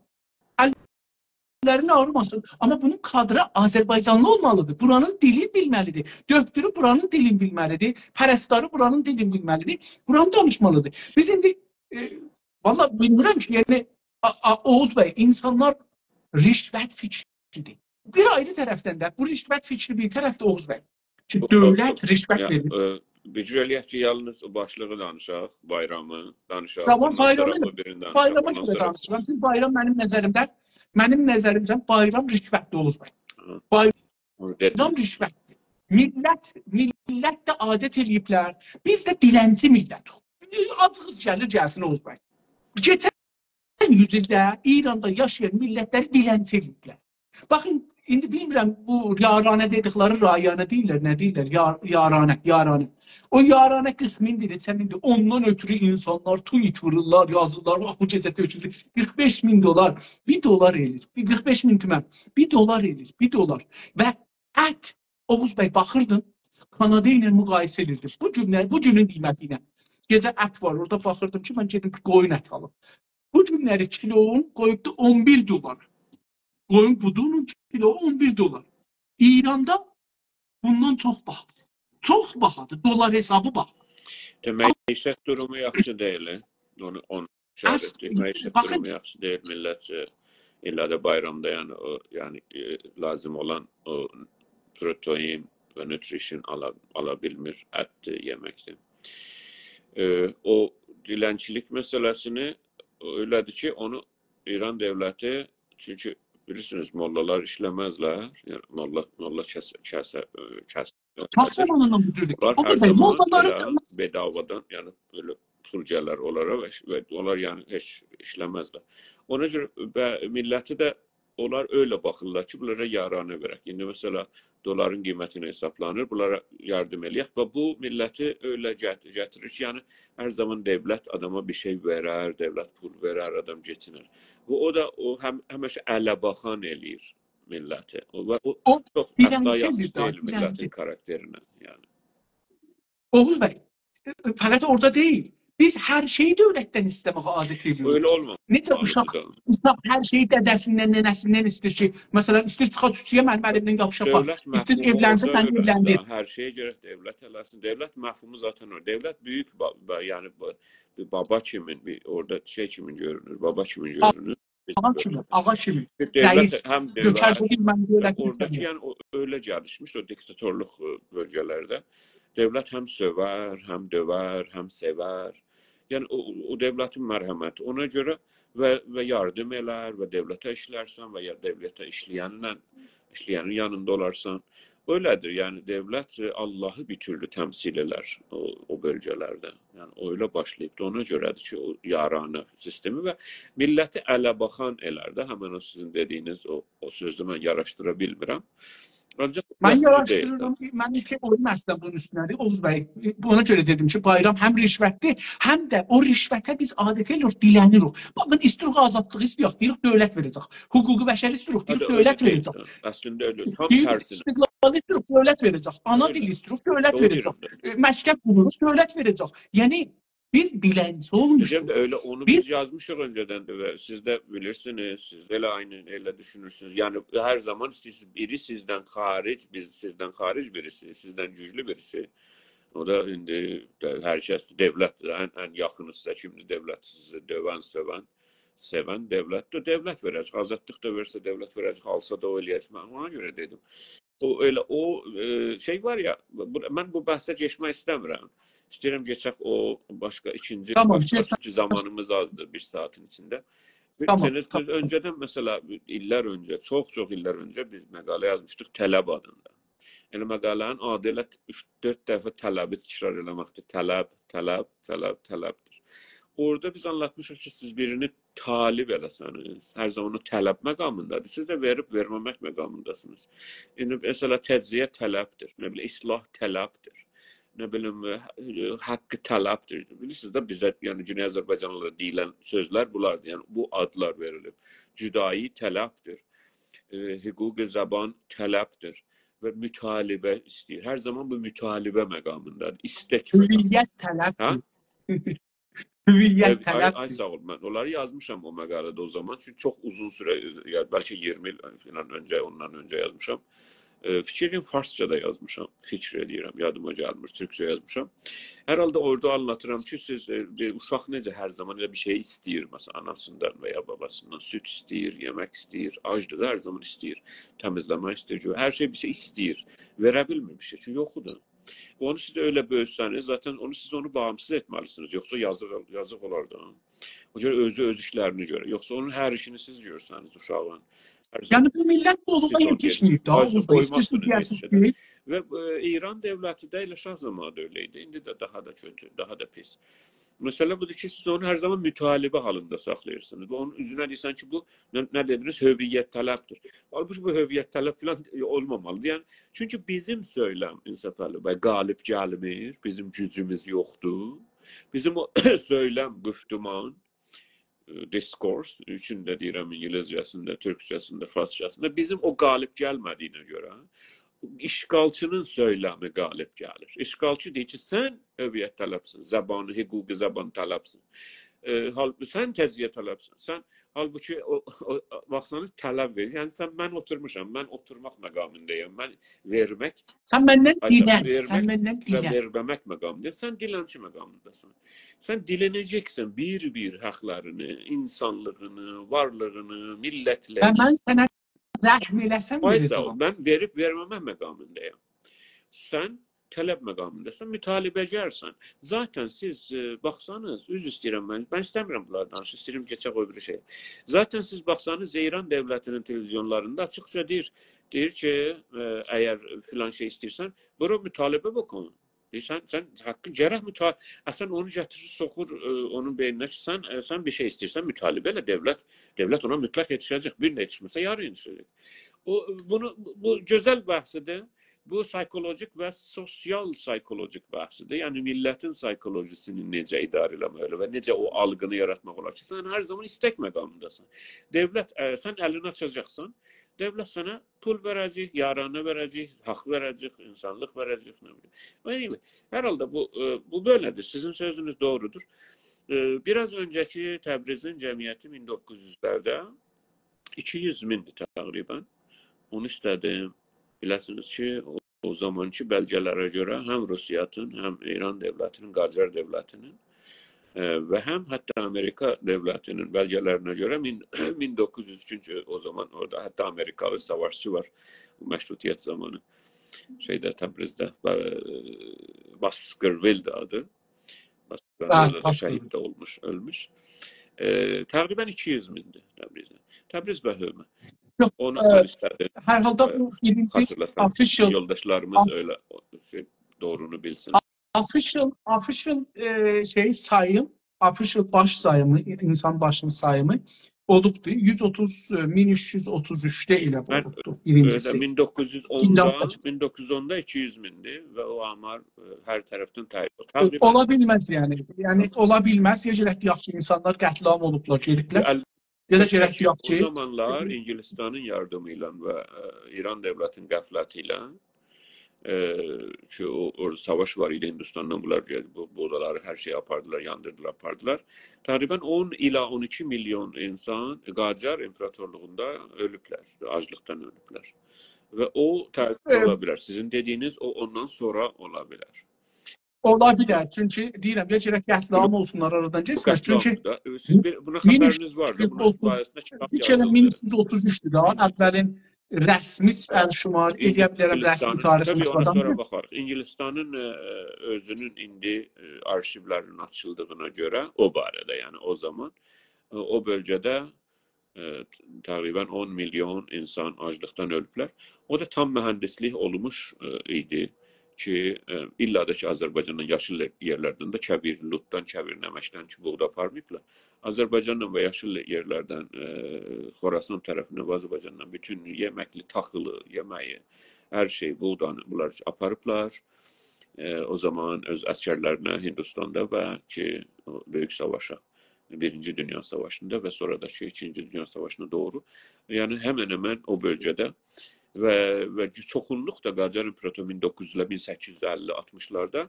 əllərini ağrımasın. Amma bunun kadrı Azərbaycanlı olmalıdır. Buranın dilini bilməlidir. Döktürü buranın dilini bilməlidir. Pərəstarı buranın dilini bilməlidir. Buranı danışmalıdır. Biz indi vallahi bilmirəm ki, yəni Oğuz bəy, insanlar rişvət fikridir. Bir ayrı tərəfdən də bu rişvət fikri bir tərəfdə Oğuz bəy. Ki, dövlət rişvət verir. Bücür eləyək ki, yalnız başlığı danışaq, bayramı danışaq. Tamam, bayrama görə danışıram. Çünki bayram mənim nəzərimdən bayram rişvətdir Oğuz bəy. Bayram rişvətdir. Millət də adət eləyiblər. Biz də dilənci millət. Acığız gəlsin Oğuz bəy. Keçən 100 ildə İranda yaşayan millətləri dilənçi eləyiblər. Baxın, indi bilmirəm, bu yaranə dedikləri rayana deyirlər, nə deyirlər? Yaranə. O yaranə 40 mindir, neçə mindir. Ondan ötürü insanlar tweet vururlar, yazırlar, bu gecə töküldü. 45 min dolar, $1 eləyir. 45 min tümən, $1 eləyir, $1. Və ət, Oğuz bəy baxırdın, Kanada ilə müqayisə edirdim. Bu günün qiyməti ilə. Gecə ət var, orada baxırdım ki, mən gedim qoyun ət alım. Bu günləri kilonun qoyubdu $11. Qoyun budunun kilo $11. İranda bundan çox bahadır. Çox bahadır. Dolar hesabı bahadır. Məişət durumu yaxşı deyil. Onu şəhət etdik. Məişət durumu yaxşı deyil. Millət illə də bayramda yəni lazım olan o protein və nutrition ala bilmir. Ət yeməkdir. O dilənçilik məsələsini öylədir ki, onu İran dövləti, çünki bilirsiniz, mollalar işləməzlər, yəni molla kəsə. Çox zamanından büdürdük. Onlar hər zaman bedavadan, yəni böyle pul gələr onlara və onlar yəni heç işləməzlər. Ona görə milləti də onlar öyle baxırlar ki, bunlara yaranı verək. İndi məsələ doların qiymətini hesablanır, bunlara yardım eləyək və bu milləti öyle gətirir ki, yəni hər zaman devlət adama bir şey verər, devlət pul verər, adam geçinir. O da həmişə ələ baxan eləyir milləti. O çox əsla yaxşı deyil millətin karakterinə. Yəni. Oğuz bəy, fəqət orada deyil. Biz hər şeyi dövlətdən istəməyə adət ediyoruz. Öyle olmaz. Necə uşaq hər şeyi dədəsindən, nənəsindən istəyir ki, məsələn, istəyir çıxaq tüçüyə mənim əlimdən yapışaq. İstəyir evlənsin, mənim evləndir. Hər şeyə görə devlət eləsin. Devlət məfhumu zaten o. Devlət böyük, yəni baba kimin, orada şey kimin görünür, baba kimin görünür. ağa kimi, Devlet rəis, hem göçər döver, deyil, mən hem dövlətim oradaki istəmirəm. yani öyle gelişmiş o diktatörlük bölgelerde. Devlet hem söver, hem döver, hem sever. Yani o devletin merhameti. Ona göre ve yardım eder ve devlete işlersen veya devlete işleyenin yanında olarsan. Öyledir yani devlet Allah'ı bir türlü temsil eder o bölgelerde. Yani öyle başlayıp da ona göredir ki o yarana sistemi ve milleti ələ baxan elərdə, həmin o sizin dediyiniz o sözü mən yaraşdıra bilmirəm. Ancaq Mən yaxıcı deyil. yaraşdırıram. Mənimki oyun əslində bunun üstünədir. Oğuz bəy, buna görə dedim ki, bayram həm rişvətdir, həm də o rişvətə biz adət edirik, dilənirik. Baxın, istirik azadlığı istiyoruz, deyirik dövlət verəcək. Hüquqi bəşəri istirik, Hadi deyirik öyle dövlət değil. verəcək. Aslında öyle. Tam Deyirik tersine. istiqlal istirik, dövlət verəcək. Ana Öyle. dil istirik, dövlət O verəcək. diyorum. Məskən qururuz, dövlət verəcək. Yəni biz dilənçi Diyeceğim olmuşuq. de öyle onu Biz biz yazmışız önceden de ve siz de bilirsiniz, siz de aynı öyle düşünürsünüz. Yani her zaman biri sizden hariç, biz sizden hariç birisi, sizden güçlü birisi. O da indi herkes devlet en yakınızsa şimdi devlet sizi döven, söven, seven devlet de devlet verecek. Azadlık da verse devlet verecek, alsa da öyleyecek. Ben ona göre dedim. O öyle o şey var ya, ben bu bahse geçmek istemiyorum. İsterim geçecek o başka ikinci tamam, çünkü zamanımız azdır bir saatin içinde. tamam, Biz önceden mesela iller önce, çok iller önce biz məqalə yazmışdık tələb adında. Yəni məqalənin adilət 3-4 dəfə tələbi təkrar eləməkdir. Tələbdir. Orada biz anlatmışıq ki, siz birini talib eləsəniz, hər zaman o tələb məqamındadır. Siz də verib verməmək məqamındasınız. Yəni mesela təcziyə tələbdir, nə bilim islah tələbdir. Nə bilim haqqı tələbdir. Bilirsiniz də bizə yəni Güney Azərbaycanlılara deyilən sözlər bunlardır. Yəni bu adlar verilib. Cüdai tələbdir. Hüquqi zaban tələbdir və mütalibə istəyir. Hər zaman bu mütalibə məqamındadır. İstək məqamı. hüviyyət tələbdir. Hüviyyət Ay tələbdir. sağ ol. Mən onları yazmışam o məqalədə o zaman. Çünki çox uzun sürə, ya bəlkə 20 il falan öncə, ondan öncə yazmışam. Fikrin farsça da yazmışam. Fikr edirəm, yadıma gəlmir. Türkçə yazmışam. Hər halda orada anlatıram ki, siz bir uşaq necə hər zaman elə bir şey istəyir, məsələn, anasından və ya babasından süt istəyir, yemək istəyir, acdır da hər zaman istəyir, təmizləmək istəyir, hər şey bir şey istəyir. Verə bilmir bir şey, çünki yoxudur. Onu siz öyle böyütsəniz, zaten siz onu bağımsız etməlisiniz. Yoxsa yazıq olar da. O görə öz işlərini görə. Yoxsa onun hər işini siz görsəniz uşağın. Yəni bu millət qoluğa yetişməyib də. Oğuz bəy, istəyirsiniz deyəsiniz ki, Ve İran devleti de ile Şah zamanı öyleydi. Şimdi de daha da kötü, daha da pis. Mesela budur ki siz onu her zaman mütalibə halında saxlayırsınız. Onun üzünə deyirsən ki, bu nə dediniz? Hüviyyət tələbdir. Halbuki bu hüviyyət tələb falan olmamalıdır. Yəni, çünki bizim söyləm İnsaf Əli bəy qalib gəlmir, bizim gücümüz yoxdur. Bizim o söyləm, güftüman, discourse, üçündə deyirəm İngilizcəsində, Türkçəsində, Farsçasında bizim o qalib gəlmədiyinə görə işgalçının söyləmi qalib gəlir. İşgalçı deyir ki, sən hüviyyət tələbsin, zabanı, hüquqi zaban tələbsin. Sən təzyiyə tələbsin. Sən halbuki baxsanız tələb verir. Yəni mən oturmuşam, mən oturmaq məqamındayım. Mən vermək. Sən məndən dilən, sən məndən dilən. Verməmək məqamındayım. Sən dilənçi məqamındasın. Sən dilənəcəksən bir haqlarını, insanlığını, varlığını, millətləri. Və mən sənə rəhm eləsəm verəcəm. Mən verib verməmək məqamındayım. Sən tələb məqamındasan, mütalibəcərsən. Zaten siz baxsanız, üzr istəyirəm mən istəmirəm bunları danışım, istəyirəm keçək o bir şey. Zaten siz baxsanız İran dövlətinin televizyonlarında açıqca deyir ki, əgər filan şey istəyirsən, bura mütalibə bakın. Sən haqqı gərək əsən onu gətirir, soxur onun beyninə ki, sən bir şey istəyirsən, mütalibə ilə devlet ona mütləq yetişəcək. Bir də yetişməsə, yarın yetişəcək. Bu gözəl bəhsidir. Bu psikolojik və sosial psikolojik bəhsidir. Yəni millətin psikolojisini necə idarə etməli və necə o algını yaratmaq olar ki, sən hər zaman istək məqamındasın. Devlet, sən əlini açacaqsan, devlet sənə pul verəcək, yaranı verəcək, haqq verəcək, insanlıq verəcək. Hər halda bu belədir. Sizin sözünüz doğrudur. Biraz öncəki Təbrizin cəmiyyəti 1900-lərdə 200 mindir təqribən. Onu istədim. Biləsiniz ki, o zamanki bəlgələrə görə həm Rusiyanın, həm İran dövlətinin, Qacar dövlətinin Ve hem hatta Amerika devletinin belgelerine göre 1900 çünkü o zaman orada hatta Amerikalı savaşçı var meşrutiyet zamanı şeyde Təbrizdə Baskerville adı. Baskerville da şehit de olmuş, ölmüş. Təqribən 200 bindi Təbrizdə. Təbriz və Hömə. Yok, Onu ben istedim. her halde bu birinci official Yoldaşlarımız öyle doğrunu bilsin. official şey sayım, official baş sayımı, insan başının sayımı olubdu. 1333'te elə olubdu birincisi. 1910'da 200 bindi ve o amar her taraftan tayin. Ola bilməz yəni. Yəni ola bilməz. Ya gərək deyək ki, insanlar qətliam olublar, gediblər. Ya da gərək deyək ki, o zamanlar İngilistanın yardımıyla ve İran devletinin qəflətiyle ki orada savaş var idi Hindistan'dan bunlar bu odaları her şeyi yapardılar, yandırdılar, yapardılar. Taqribən 10 ila 12 milyon insan Qacar İmparatorluğunda ölüblər, aclıqdan ölüblər. Ve o təəssüf ola bilər. Sizin dediğiniz o ondan sonra ola bilər. Ola bilər. Çünki deyirəm, ya gərək qətliam olsunlar aradan keçsinlər. Çünki siz buna xəbəriniz var da, bunun barəsində kitab yazıldı. 1333'dür da, əvvəlin rəsmi şumar edə bilərəm, rəsmi tarix tabii ona nisbətən. sonra baxarıq. İngilistanın özünün indi arşivlərinin açıldığına görə o barədə, yəni o zaman o bölgədə təqribən 10 milyon insan aclıqdan ölüblər. O da tam mühəndislik olmuş idi ki, illa da ki Azərbaycanın yaşıl yerlərdən də kəbir, lutdan, kəbir, nəməşdən ki, buğda aparmayıblar. Azərbaycandan və yaşıl yerlərdən Xorasan tərəfindən və Azərbaycandan bütün yeməkli, taxılı, yeməyi, hər şey, buğdanı bunlar aparıblar. O zaman öz əskərlərinə Hindistanda və ki, Böyük Savaşa, Birinci Dünya Savaşında və sonra da ki, İkinci Dünya Savaşına doğru. Yəni, həmən-həmən o bölgədə və çoxunluq da Qacar İmparatorluğu 1900-lə 1850-60'larda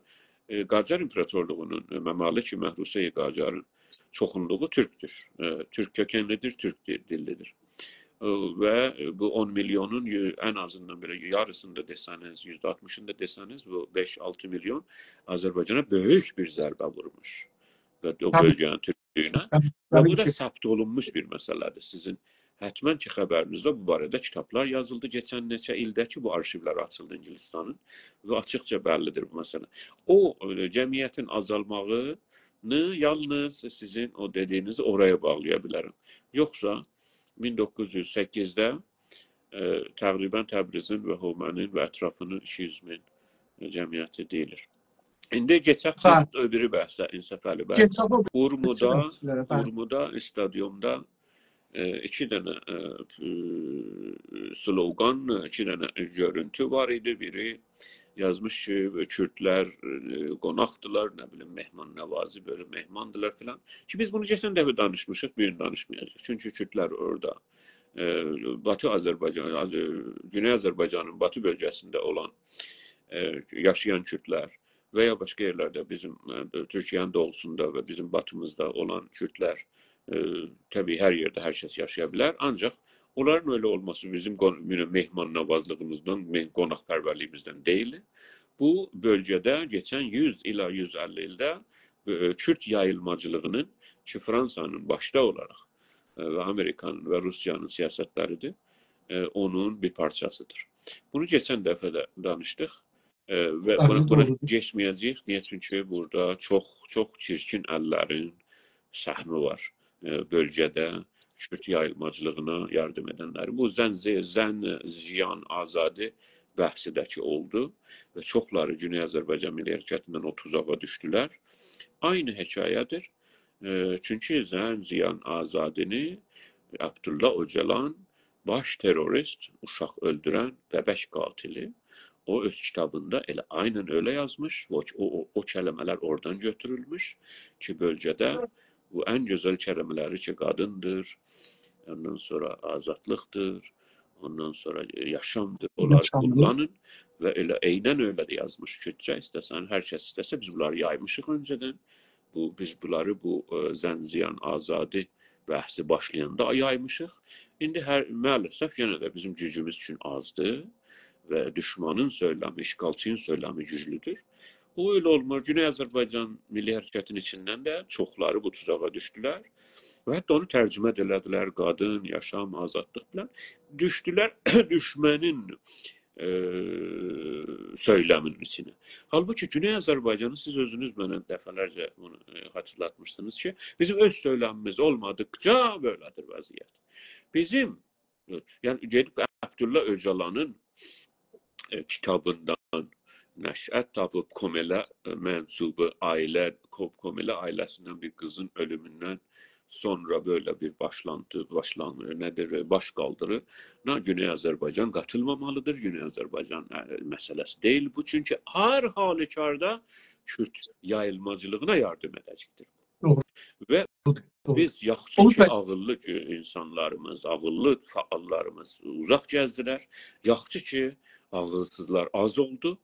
Qacar İmparatorluğunun məmalik Məhruseyi Qacarın çoxunluğu Türkdür. Türk kökenlidir, Türk dillidir. Ve bu 10 milyonun en azından böyle yarısında deseniz, %60'ında deseniz bu 5-6 milyon Azərbaycana böyük bir zərbə vurmuş. Ve o bölgenin Türklüğüne. Ve bu da səbt olunmuş bir məsələdir. Sizin hətmən ki xəbərinizdə bu barədə kitablar yazıldı. Geçən neçə ildə ki bu arşivlər açıldı İngilistanın və açıqca bəllidir bu məsələ. O cəmiyyətin azalmağını yalnız sizin o dediğinizi oraya bağlaya bilərəm. Yoxsa 1908'də təqribən Təbrizin və Hömənin və ətrafının 200 min cəmiyyəti deyilir. İndi geçək öbürü bəhsə İnsaf Əli bəy. Urmuda stadyumda iki dənə slogan, iki dənə görüntü var idi. Biri yazmış ki, Kürtlər qonaqdılar, nə bilim, mehman nəvazi, böyle mehmandılar filan. Ki biz bunu geçən dəfə danışmışıq, bugün danışmayacaq. Çünki Kürtlər orada Batı Azərbaycan, Güney Azərbaycanın Batı bölgəsində olan yaşayan Kürtlər və ya başqa yerlərdə bizim Türkiyənin doğusunda və bizim batımızda olan Kürtlər tabii her yerde her şey yaşayabilir. Ancak onların öyle olması bizim mehman navazlığımızdan, qonaqpərvərliyimizdən değil. Bu bölgede geçen 100 ila 150 ildə Kürt yayılmacılığının ki Fransa'nın başta olarak ve Amerika'nın ve Rusya'nın siyasetləridir, onun bir parçasıdır. Bunu geçen dəfə də danışdıq ve buna geçməyəcəyik. Niyə? Çünki burada çox çirkin əllərin səhmi var bölgədə Kürt yayılmacılığına yardım edenler. Bu Zən Ziyan Azadi bəhsi də ki oldu və çoxları Güney Azərbaycan Milli Hərəkətindən o tuzağa düşdülər. Aynı hekayədir. Çünki Zən Ziyan Azadini Abdullah Öcalan baş terörist, uşaq öldürən bəbək qatili o öz kitabında elə aynen öyle yazmış. O kelimeler oradan götürülmüş ki bölgədə bu en güzel kelimeleri ki kadındır, ondan sonra azatlıktır, ondan sonra yaşamdır. Onlar kullanın ve öyle aynen öyle de yazmış. Kürtçe istesen, herkes istese biz bunları yaymışıq önceden. Biz bunları bu Zən Ziyan Azadi bəhsi başlayanda yaymışıq. İndi maalesef yenə də bizim gücümüz üçün azdır ve düşmanın söylemi, işgalçının söylemi güclüdür. O öyle olmur. Güney Azərbaycan Milli Hərəkatının içindən də çoxları bu tuzağa düşdülər. Və hətta onu tərcümə elədilər. Qadın, yaşam, azadlıq bilan. Düşdülər düşmənin söyləmin içine. Halbuki Güney Azərbaycanı siz özünüz mənə dəfələrcə bunu hatırlatmışsınız ki, bizim öz söyləmimiz olmadıkça böylədir vəziyyət. Bizim, yəni gedib Abdullah Öcalanın kitabından nəşət tapıb Komelə mənsubu ailə, Komelə ailəsindən bir qızın ölümündən sonra böyle bir baş kaldırı Güney Azərbaycan katılmamalıdır. Güney Azərbaycan meselesi değil bu. Çünkü her halükarda Kürt yayılmacılığına yardım edecektir. Doğru. Ve biz yaxşı ki, ağıllı insanlarımız, ağıllı faallarımız uzaq gəzdilər. Yaxşı ki, ağılsızlar az oldu.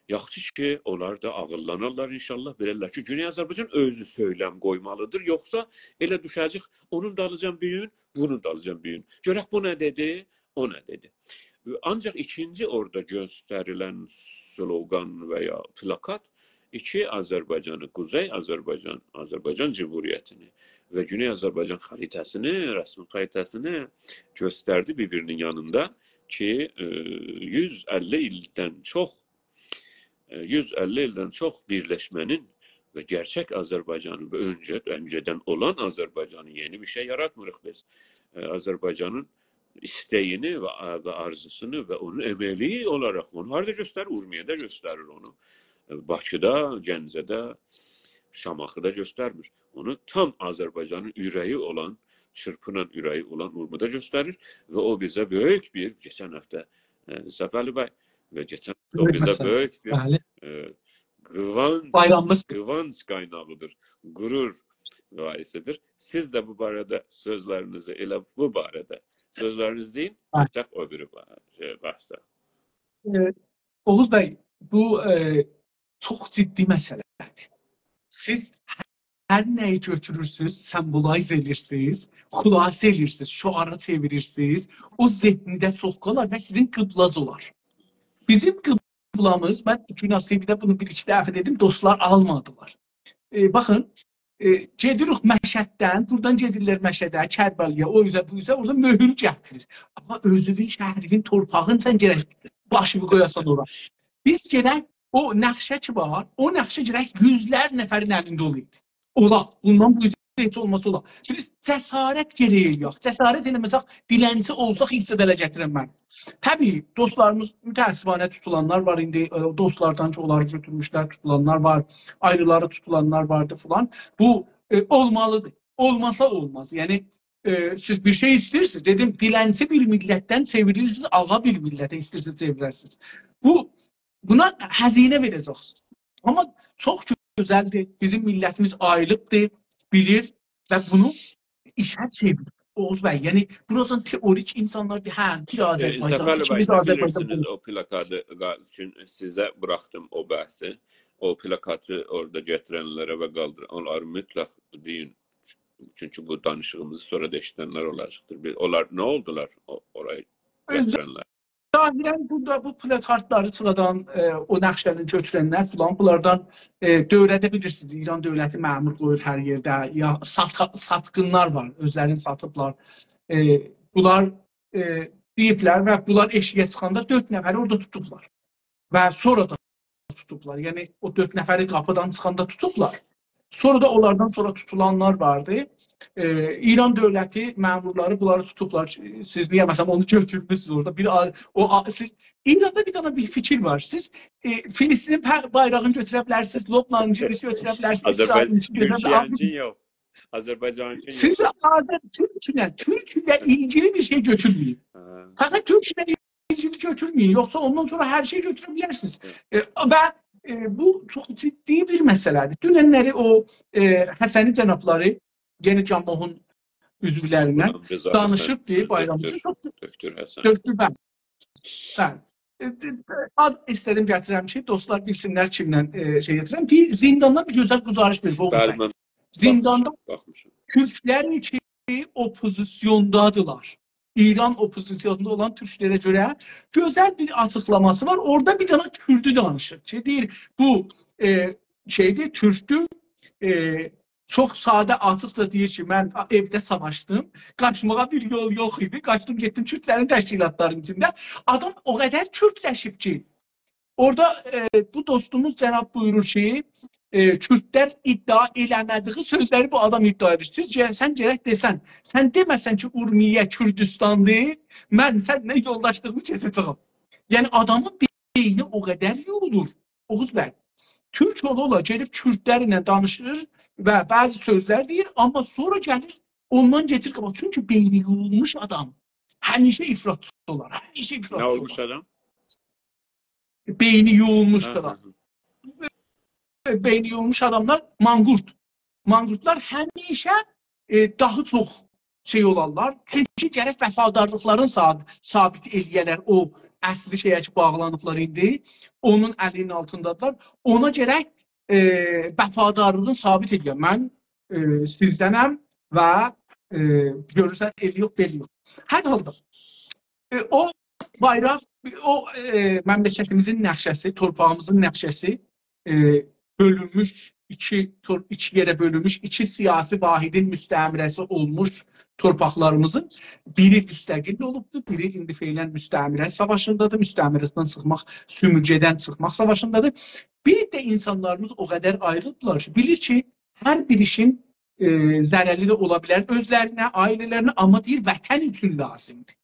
Yaxşı ki, onlar da ağıllanarlar inşallah. Bilirlər ki, Güney Azərbaycan özü söyləm qoymalıdır. Yoxsa elə düşəcək, onun da alacağım büyün, bunun da alacağım büyün. Görək bu nə dedi, o nə dedi. Ancaq ikinci orada göstərilən slogan və ya plakat iki Azərbaycanı, Kuzey Azərbaycan, Azərbaycan Cumhuriyyətini və Güney Azərbaycan xəritəsini, rəsmi xəritəsini göstərdi bir-birinin yanında ki, 150 ildən çox birləşmənin və gerçək Azərbaycanın və öncədən olan Azərbaycanın yeni bir şey yaratmırıq biz. Azərbaycanın isteğini ve arzusunu ve onun emeli olarak onu harada gösterir? Urmiyədə gösterir onu. Bakıda, Gəncədə, Şamaxıda göstermir. Onu tam Azərbaycanın ürəyi olan, çırpınan ürəyi olan Urmuda gösterir ve o bize büyük bir, geçen hafta Səfəli bəy ve geçen o bize büyük bir kıvanç kaynağıdır, gurur vaisidir. Siz de bu barada sözlerinizi elə bu barada sözleriniz deyin, ancaq o biri bahsə. Oğuz Bey, bu çok ciddi meseledir. Siz her neyi götürürsünüz, sembolize edirsiniz, xülasə edirsiniz, şuara çevirirsiniz, o zehnində çox qalar ve sizin kıblaz olar. Bizim kıblamız, ben Günas TV'de bunu bir-iki dəfə dedim, dostlar almadılar. Bakın, gedirik Məşəddən, buradan gedirlər Məşədə, Kərbəliyə, o üzə, bu üzə, orada möhür gətirir. Amma özünün, şəhərinin, torpağın sən gərək başını qoyasan ora. Biz gərək, o nəqşə ki var, o nəqşə gərək yüzlər nəfərin əlində olaydı. Ola, bundan bu üzə heç olması ola. Biz cəsarət gərək yox, cəsarət eləməsək, dilənçi olsaq hissədələ gətirəm mən. Təbii, dostlarımız mütəəssifانə tutulanlar var, indi dostlardan çoxları götürmüşlər, tutulanlar var, ayrıları tutulanlar vardı filan. Bu olmalıdır. Olmasa olmaz. Yani siz bir şey istirsiniz. Dedim, dilənçi bir millətdən çevirirsiniz, ağa bir millətə istirsiniz, çevirirsiniz. Buna həzinə verəcəksiniz. Amma çox gözəldir. Bizim millətimiz aylıqdır, bilir və bunu işə çevirir. Oğuz Bey, yani burası teorik insanlar bir Azerbaycan, ikimiz Azerbaycan. O plakatı için size bıraktım o bahsi. O plakatı orada getirenlere ve kaldıran, onları mütləq deyin. Çünkü bu danışığımızı sonra da eşidenler olacaktır. Onlar ne oldular orayı getirenler? Zahiren burada bu plakatları sıradan o nəqşlərini götürənlər falan, bunlardan dövrədə bilirsiniz, İran dövləti məmur qoyur hər yerdə, ya satqınlar var, özlərini satıblar. Bunlar deyiblər və bunlar eşiyə çıxanda 4 nəfəri orada tutublar. Və sonra da tutublar. Yəni o 4 nəfəri qapıdan çıxanda tutublar. Sonra da onlardan sonra tutulanlar vardı. İran dövləti məmurları bunları tutublar. Siz niyə məsələn onu götürmüşsünüz orada? Siz İranda bir tane bir fikir var. Siz Filistin'in bayrağını götürə bilərsiniz, lobla incilisi götürə bilərsiniz. Türkiye'nin yok. Azerbaycan'ın yok. Siz Türk'le ilgili bir şey götürmeyin. Fakat Türk'le ilgili götürmeyin. Yoksa ondan sonra her şeyi götürebilirsiniz. Ve bu çok ciddi bir meseledir. Dünenleri o Həsəni cənabları Yeni Camoh'un üzvlərindən danışıb deyib bayramçı çox döktür ben. Ad istedim gətirəm ki, dostlar bilsinlər kimdən şey gətirəm. Bir zindandan bir gözəl guzarış verir. Zindanda Türklər ki opozisyondadılar. İran opozisiyonunda olan Türklere göre güzel bir açıklaması var. Orada bir tane Kürdü danışır. Deyir, bu şeydi, Türk'tü. Çox sadə, açıqca deyir ki, mən evdə savaşdım. Qaçmağa bir yol yox idi. Qaçdım, getdim Kürtlərin təşkilatlarının içində. Adam o qədər Kürtləşib ki, orada bu dostumuz cənab buyurur ki, Kürtlər iddia eləmədiyi sözləri bu adam iddia edir. Sən gərək desən, sən deməsən ki, Urmiyə Kürdistandır, mən sənlə yoldaşlığımı kesəcəyim. Yəni adamın beyni o qədər yorulur. Oğuz bəy, Türk ola gelib Kürtlərlə danışır və bəzi sözlər deyir, amma sonra gəlir ondan getir qabaq. Çünki beyni yorulmuş adam həmişə ifratçı olar. Həmişə ifratçı olar. Ne olmuş adam? Beyni yorulmuş adam. Beyni yorulmuş adamlar manqurt. Manqurtlar həmişə daha çox şey olarlar. Çünki gərək vəfadarlıqların sabit eləyələr o əsli şeyə ki, bağlanıblar indi. Onun əlinin altındadılar. Ona gərək vəfadarlığın sabit eləyər. Mən sizdənəm və görürsən el yox, bel yox. Hər halda o bayraq, o məmləkətimizin nəqşəsi, torpağımızın nəqşəsi bölünmüş, iki yerə bölünmüş, iki siyasi vahidin müstəmirəsi olmuş torpaqlarımızın biri müstəqil olubdur, biri indi feylən müstəmirə savaşındadır, müstəmirədən çıxmaq, sümürcədən çıxmaq savaşındadır. Bir də insanlarımız o qədər ayrıldılar ki, bilir ki, hər bir işin zərərli də ola bilər özlərinə, ailələrinə, amma deyir, vətən üçün lazımdır.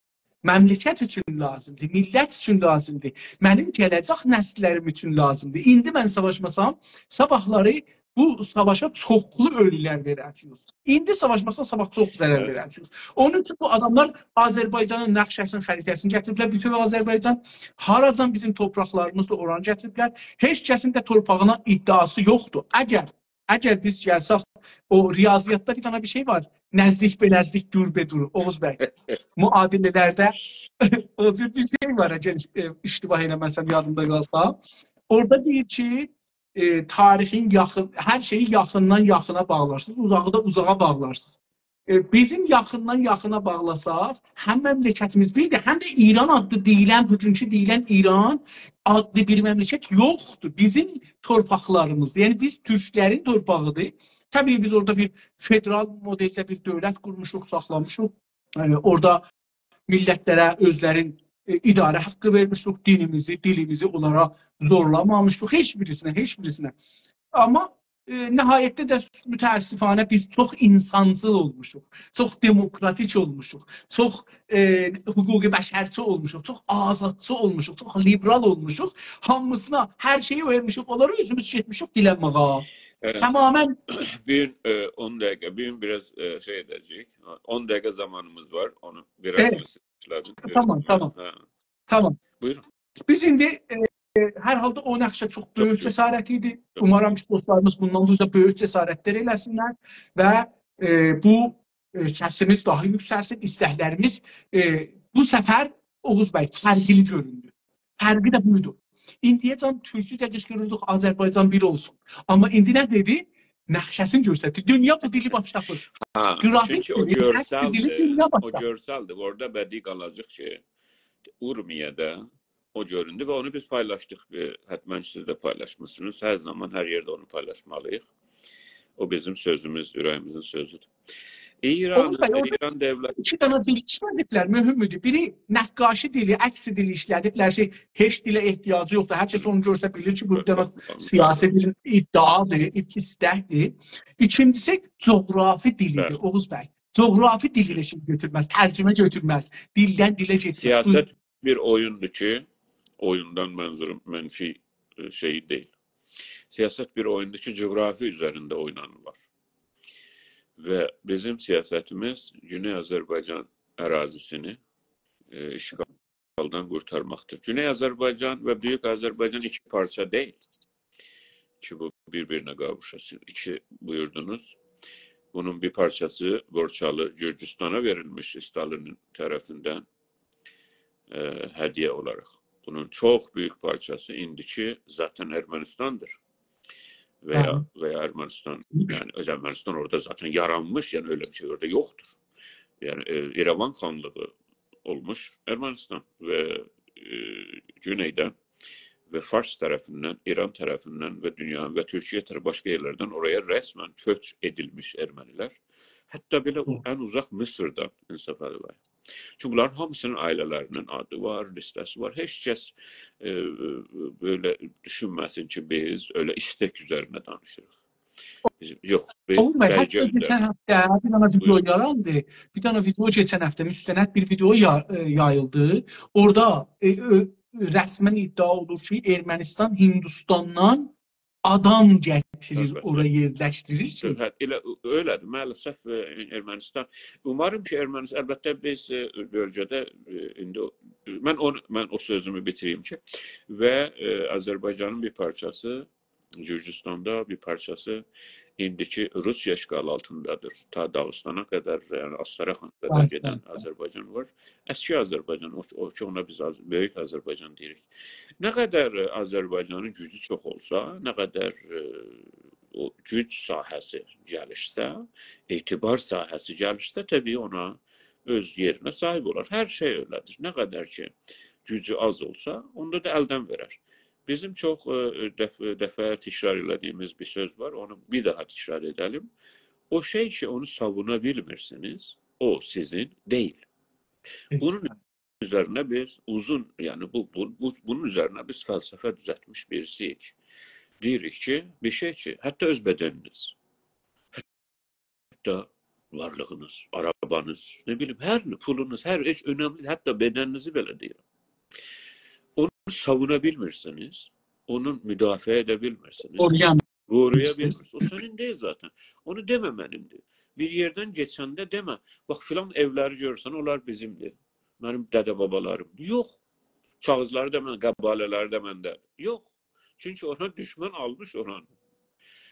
Məmləkət üçün lazımdır, millət üçün lazımdır, mənim gələcək nəsillərim üçün lazımdır. İndi mən savaşmasam, sabahları bu savaşa çoxlu ölülər verəcəyik. İndi savaşmasam, sabah çox zərər verəcəyik. Onun üçün bu adamlar Azərbaycanın nəqşəsinin, xəritəsini gətiriblər. Bütün Azərbaycan haradan bizim torpaqlarımızda oranı gətiriblər. Heç kəsin də torpağına iddiası yoxdur. Əgər biz gəlsək, o riyaziyyatda bir tane bir şey var. Nəzdik belezdik gürbedur, Oğuz bəy. Muadilələrdə o cür bir şey var, əgər iştibah eləməsəm yadımda qalsa. Orada deyir ki, tarixin yaxın, hər şeyi yaxından yaxına bağlarsınız, uzağı da uzağa bağlarsınız. Bizim yaxından yaxına bağlasaq, həm məmləkətimiz birdir, həm də İran adlı deyilən, bugünkü deyilən İran adlı bir məmləkət yoxdur. Bizim torpaqlarımızdır. Yəni biz Türklərin torpağıdır. Təbii biz orada bir federal modeldə bir dövlət qurmuşuq, saxlamışuq. Orada millətlərə özlərin idarə haqqı vermişuq, dilimizi onlara zorlamamışuq, heç birisinə. Amma nəhayətdə də mütəəssifanə biz çox insancıl olmuşuq, çox demokratik olmuşuq, çox hüquqi bəşərçi olmuşuq, çox azadçı olmuşuq, çox liberal olmuşuq. Hamısına hər şeyi vermişuq, onları özümüz getmişik dilənməğa. Evet. Tamamen Bir 10 dakika, bir biraz şey edecek. 10 dakika zamanımız var. Onu biraz Tamam. Buyurun. Biz indi hər halda o nəqşə çox böyük cəsarət idi. Umarım ki, dostlarımız bundan da böyük cəsarətlər eləsinlər və bu səsimiz daha yüksəlsin, istəklərimiz bu səfər Oğuz bəy fərqli göründü. Fərqi də buydu. İndiyəcən türkcə qışqırırdıq, Azərbaycan bir olsun. Amma indi nə dedi? Nəqşəsini göstərdi. Dünya bu dili başlatır. Çünki o görseldi. Orada bədii qalacaq ki, Urmiye'de o göründü ve onu biz paylaştık. Hətmən siz de paylaşmışsınız. Her zaman her yerde onu paylaşmalıyıq. O bizim sözümüz, ürəyimizin sözüdür. İran devlet... İki tane dil işlədiblər, mühümdür. Biri nəqqaşi dili, əksi dili işlədiblər. Heç dilə ehtiyacı yoxdur. Hər kəs onu görsə bilir ki, bu siyasi dilin iddiadır, istəkdir. İkincisi, coğrafi dilidir, Oğuz bəy. Coğrafi dili şimdi götürməz, tərcümə götürməz, dildən dilə getməz. Siyaset bir oyundur ki, oyundan mənzurum mənfi şey değil. Siyaset bir oyundur ki, coğrafi üzerinde oynanırlar. Ve bizim siyasetimiz Güney Azerbaycan ərazisini işgaldan kurtarmaktır. Güney Azerbaycan ve Büyük Azerbaycan iki parça değil. Ki bu birbirine kavuşasın. İki buyurdunuz. Bunun bir parçası Borçalı Gürcistan'a verilmiş Stalin'in tarafından hediye olarak. Bunun çok büyük parçası indiki zaten Ermenistan'dır. Veya Ermenistan, yani Ermenistan orada zaten yaranmış, yani öyle bir şey orada yoktur. Yani İrəvan xanlığı olmuş Ermenistan ve güneyden ve Fars tarafından, İran tarafından ve dünya ve Türkiye tarafı başka yerlerden oraya resmen göç edilmiş Ermeniler. Hatta bile en uzak Mısır'da insaf var. Çünkü bunların hamısının ailelerinin adı var, listesi var. Hiç kes böyle düşünmesin ki biz öyle istek üzerine danışırıq. Yok, biz Oğuz Bey, belge hətta geçen üzerine. hafta bir tane video Buyurun. yarandı. Bir tane video geçen hafta müstənəd bir video yayıldı. Orada resmen iddia olur ki Ermənistan Hindistan'dan adam getirir, Elbette. oraya yerleştirir ki. Elə öylədir. Maalesef Ermənistan. Umarım ki Ermənistan, əlbəttə biz bölgədə indi mən o sözümü bitireyim ki və Azərbaycanın bir parçası Gürcüstanda, bir parçası indiki Rusya işgal altındadır. Ta Dağıstana kadar, yani Astaraxana kadar giden Azərbaycan var. Eski Azərbaycan, o ki ona biz Böyük Azərbaycan deyirik. Ne kadar Azərbaycanın gücü çox olsa, ne kadar o güc sahəsi gəlişsə, etibar sahəsi gəlişsə, təbii ona öz yerinə sahib olar. Hər şey öylədir. Ne kadar ki gücü az olsa, onda da əldən verər. Bizim çok defa tekrar edildiğimiz bir söz var. Onu bir daha tekrar edelim. O şey ki onu savunabilmirsiniz, o sizin değil. Bunun üzerine biz uzun, yani bunun üzerine biz felsefe düzeltmiş birisiyik. Deyirik ki bir şey ki hatta öz bedeniniz, hatta varlığınız, arabanız, ne bileyim her pulunuz, her hiç önemli, hatta bedeninizi bile değil. Onu savunabilmirsiniz, onun müdafaa edebilmirsiniz, koruyabilirsiniz. O senin değil zaten. Onu dememenimdir. Bir yerden geçende deme, bak filan evleri görürsen onlar bizimdir. Benim dede babalarım. Yok. Çağızları da mən, qəbalələri də məndə. Yok. Çünkü ona düşman almış oranı.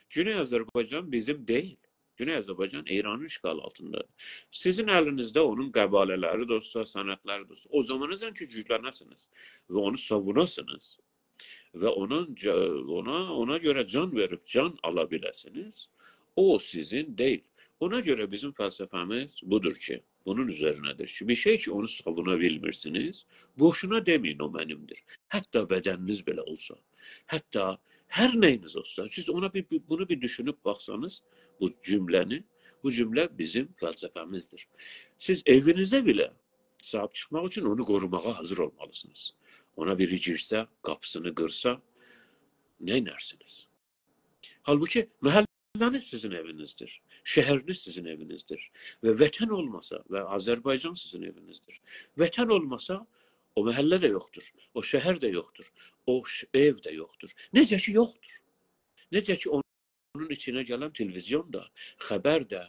Güney Azerbaycan bizim değil. Güney Azerbaycan İran'ın işgal altında. Sizin elinizde onun qəbalələri də olsa, sənətləri də olsa, o zamanızdan ki güclənəsiniz ve onu savunasınız ve ona göre can verip can alabilirsiniz. O sizin değil. Ona göre bizim felsefemiz budur ki, bunun üzerinedir ki, bir şey ki onu savunabilmirsiniz, boşuna demeyin o benimdir. Hatta bedeniniz bile olsa, hatta her neyiniz olsa, siz ona bunu bir düşünüp baksanız, bu cümle bizim felsefemizdir. Siz evinize bile sahip çıkmak için onu korumaya hazır olmalısınız. Ona biri girse, kapısını kırsa, ne inersiniz? Halbuki mahalleniz sizin evinizdir. Şehriniz sizin evinizdir. Ve vatan olmasa ve Azerbaycan sizin evinizdir. Vatan olmasa o mahalle de yoktur. O şehir de yoktur. O ev de yoktur. Necə ki yoktur. Necə ki onun içine gelen televizyon da, haber de,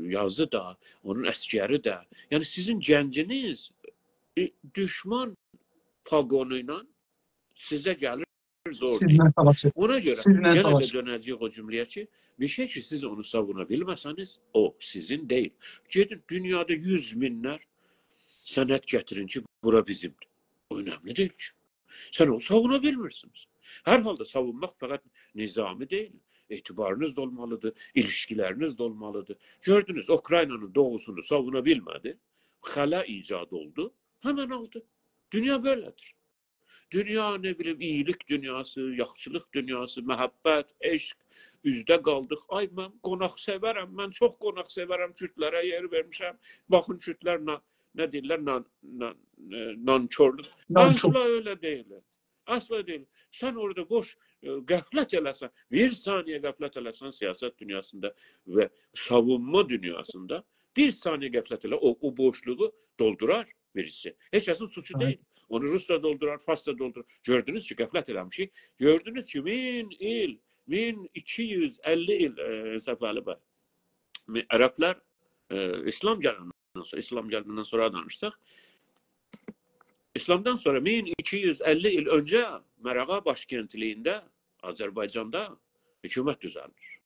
yazı da, onun əskeri de. Yani sizin gənciniz düşman pagonuyla size gelir zor değil. Ona göre gene de dönəcəyik o cümleye ki, bir şey ki siz onu savunabilmeseniz o sizin değil. Gedin dünyada 100 binler sənət getirin ki bura bizimdir. O önemli değil ki. Sen onu savunabilmirsiniz. Her halde savunmak fakat nizami değil. İtibarınız da olmalıdır, ilişkileriniz de olmalıdır. Gördünüz Ukrayna'nın doğusunu savunabilmedi. Hala icat oldu. Hemen aldı. Dünya böyledir. Dünya ne bileyim iyilik dünyası, yaxşılıq dünyası, məhəbbət, eşq, üzdə qaldıq. Ay mən qonaq sevərəm, mən çox qonaq sevərəm, Kürtlərə yer vermişəm. Baxın Kürtlər ne deyirlər, nankörlük. Asla öyle değil. Asla değil. Sen orada boş qəflət eləsən, bir saniye qəflət eləsən siyaset dünyasında ve savunma dünyasında bir saniye qəflət elə, o boşluğu doldurar birisi. Heç kəsin suçu değil. Onu Rus da doldurar, Fars da doldurar. Gördünüz ki qəflət eləmişik. Gördünüz ki 1250 il səfəli var. Ərəblər İslam gəldindən sonra danışsaq, İslamdan sonra 1250 il önce Mərağa başkentliyində Azərbaycanda hükümet düzəldir.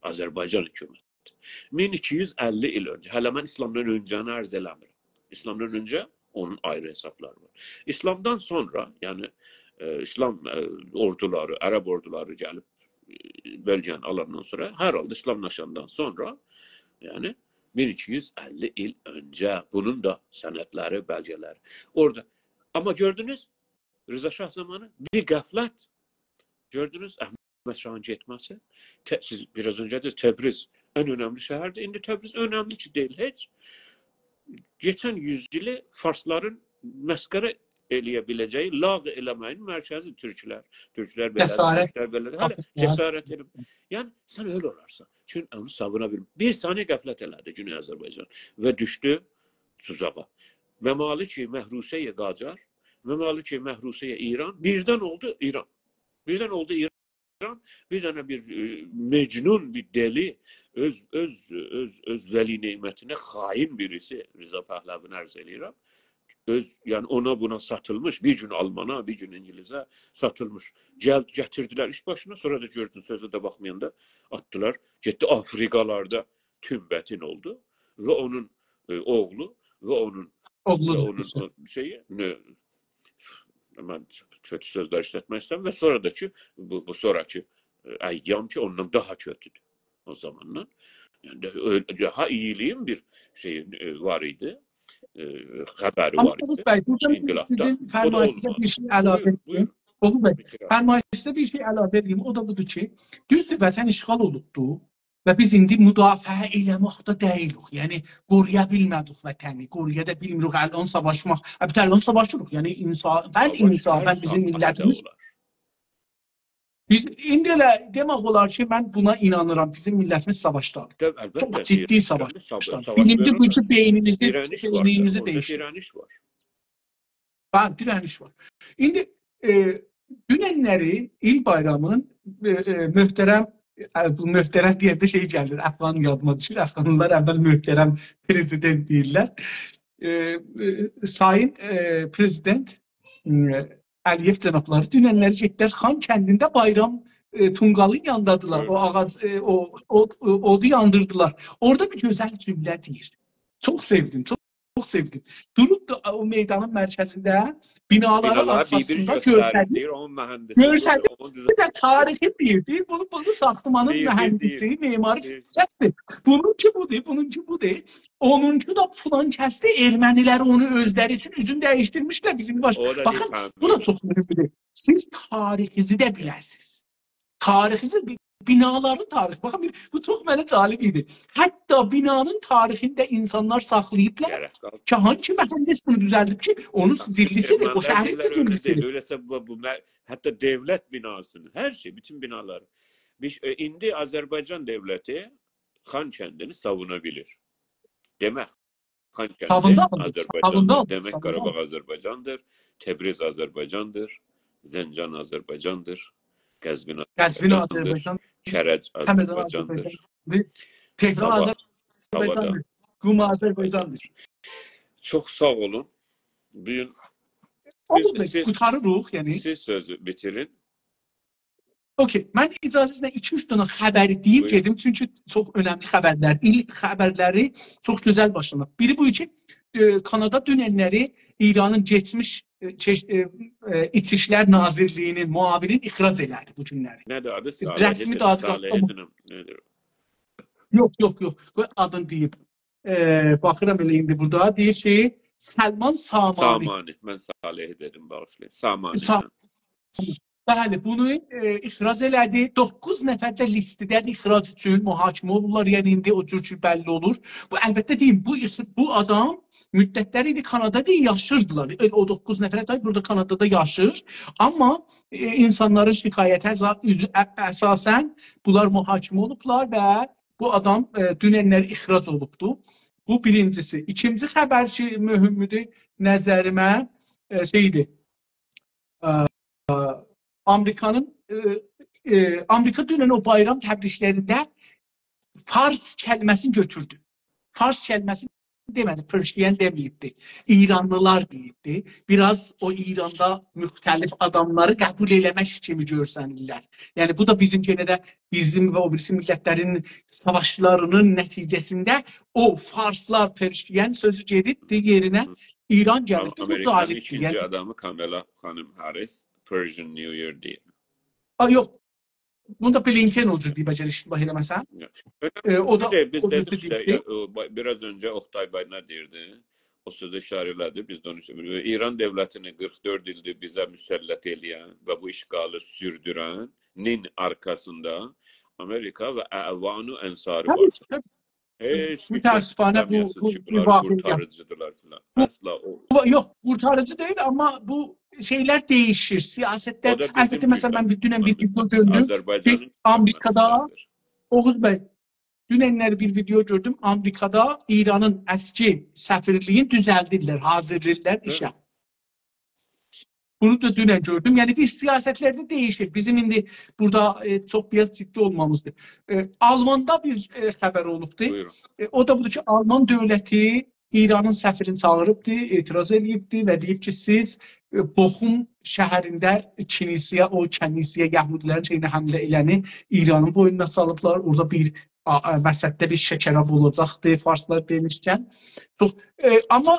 Azərbaycan hükümeti. 1250 il önce. Hələ mən İslamdan öncəni arz eləmirəm. İslamdan önce onun ayrı hesapları var. İslamdan sonra yani İslam orduları, Arap orduları gelip bölgenin alanından sonra herhalde İslamlaşandan sonra yani 1250 il önce. Bunun da senetleri, belgeleri. Orada. Ama gördünüz Rıza Şah zamanı bir gaflet. Gördünüz Ahmet Şah'ın getməsi. Siz biraz önce de Təbriz en önemli şehirdi. İndi Təbriz önemli ki değil hiç. Geçen yüzyılı Farsların məskərə eləyə biləcəyi, lağ eləməyin mərkəzi türklər. Türklər belədir, türklər belədir. Hələ cəsarət edib. Yəni sən öyle olarsan. Çünkü onu savuna bilmir. Bir saniye qəflət elədi Güney Azərbaycan və düşdü tuzağa. Məmalı ki, Məhrusəyə Qacar, məmalı ki, Məhrusəyə İran, birdən oldu İran. Birdən oldu İran. Bir tane bir mecnun, bir deli, öz veli nimetine hain birisi Rıza Pəhləvini arz edirəm. Yani ona buna satılmış, bir gün Almana, bir gün İngiliz'e satılmış. Getirdiler iş başına, sonra da gördün sözü de bakmayanda attılar. Gitti Afrikalarda tümbetin oldu ve onun oğlu ve onun şeyi ben kötü sözler işletmek istemem ve sonradaki bu sonraki eyyam ki ondan daha kötüdür o zamanlar. Yani daha iyiliğin bir şey var idi. Haberi var idi. Oğuz Bey, burada sizin fermayişte bir şey əlavə edeyim. Oğuz Bey, fermayişte bir şey əlavə edeyim. O da budur ki, düzdür vətən işğal olubdu və biz indi müdafiə eləməkdə deyilik. Yəni, qoruya bilmədik vətəni, qoruya da bilmirik, əlon savaşmaq. Əlon savaşırıq. Yəni, insafən bizim millətimiz. Biz indi elə demək olar ki, mən buna inanıram. Bizim millətimiz savaşdadır. Çox ciddi savaşdadır. Birinci bu ki, beyninizi değiştirir. Direniş var. Ha, direniş var. İndi dünənləri il bayramın möhtərəm deyəndə şey gəlir, Əfqan yadıma düşür. Əfqanlılar əvvəl möhtərəm prezident deyirlər. Sayın prezident Əliyev cənabları dünənləri getdilər Xan kəndində bayram Tunqalın yandadılar. O ağac, odu yandırdılar. Orada bir gözəl cümlə deyir. Çox sevdim, çok sevdim. Durup da o meydanın mərkəzində binaları arxasında görsədir də tarixi deyir. Bunu saxlamanın mühəndisi, memarı kəsdir. Bununki budur. Onuncu da filan kəsdi. Ermənilər onu özləri üçün üzün dəyişdirmişlər. Bizim Bakın, bu da çox mühümdür. Siz tarixinizi də biləsiniz. Tarixinizi binaların tarihi. Bakın bu çok mənə cəlib idi. Hatta binanın tarixində insanlar saxlayıblar ki, hangi mühendis bunu düzəldib ki, onun zillisidir, o şəhərin zillisidir. Öyleyse hatta devlet binasının, her şey, bütün binalar. İndi Azərbaycan devleti Xan kəndini savunabilir. Demək, Xan kəndi Azərbaycandır. Demək, Qarabağ Azərbaycandır, Təbriz Azərbaycandır, Zəncan Azərbaycandır. Qəzvin Azərbaycan, Kərəc Azərbaycandır, Tehran Azərbaycandır, Qum Azərbaycandır. Çox sağ olun. Bugün qutarırıq, yəni. Siz sözü bitirin. Okey, mən icazəsinə 2-3 dənə xəbəri deyib gedim, çünki çox önəmli xəbərlər, il xəbərləri çox gözəl başlanır. Biri bu ki, Kanada dünənləri İranın geçmiş İçişlər Nazirliyinin muavirin ixrac elədi bu günləri. Nədir adı? Rəsmi adı. Yox. Adını deyib. Baxıram elə indi burada. Deyir ki, Səlman Samani. Mən Salih dedim, bağışlayın. Samani. Bəli, bunu ixrac elədi. 9 nəfər də listədədir ixrac üçün mühakimə olurlar. Yəni indi o cür bəlli olur. Bu əlbəttə deyim, bu adam müddətləri idi Kanadada yaşırdılar. O 9 nəfər də burada Kanadada yaşır. Amma insanların şikayətə əsasən bunlar mühakimə olublar və bu adam dünənlər ixrac olubdu. Bu birincisi. İkinci xəbər ki, mühümdür nəzərimə şeydir. Amerika dünən o bayram təbriklərində Fars kəlməsini götürdü. Fars kəlməsini demədi, Perşiyen deməyibdi. İranlılar deyibdi. Biraz o İranda müxtəlif adamları qəbul eləmək kimi görsənirlər. Yəni bu da bizim bizim və o birisi millətlərin savaşlarının nəticəsində o Farslar, Perşiyen sözü gedib yerinə İran gəlib. Amerikanın ikinci adamı Kamala Hanım Harris, Persian New Year deyil. Yox. bunu da Blinken o cür deyib, əgər iştibah eləməsəm. O da Önemli değil. Biz o cür dedik işte, deyibdi. biraz önce Oktay Bey ne derdi? O sözü işarələdi. Biz de onu söylüyoruz. İran devletini 44 ildir bize müsəllat eləyən ve bu işgalı sürdürenin arkasında Amerika ve əvanu ensarı Tabii var. ki, tabii. Hiç Mütəəssüfənə bu bunlar müvafiq kurtarıcıdılar filan. Asla o. Yox, qurtarıcı deyil, amma bu şeylər değişir. Siyasətlər, O da bizim əlbəttə məsələn mən dünən bir video gördüm ki, Azərbaycanın Amerikada yapmasındandır. Oğuz bəy, dünənlər bir video gördüm. Amerikada İranın əski səfirliyin düzəldirlər, hazırlayırlar işə. Bunu da dünən gördüm. Yəni bir siyasətlərdə değişir. Bizim indi burada çox biraz ciddi olmamızdır. Almanda bir xəbər olubdu. Buyurun. O da budur ki, Alman dövləti İranın səfirini çağırıbdı, etiraz edibdi və deyib ki, siz Boxum şəhərində kənisiyyə Yahudilərin şeyinə həmlə eləni İranın boynuna salıblar. Orada bir vəsətdə bir şəkərab olacaqdı, farslar demişkən. Amma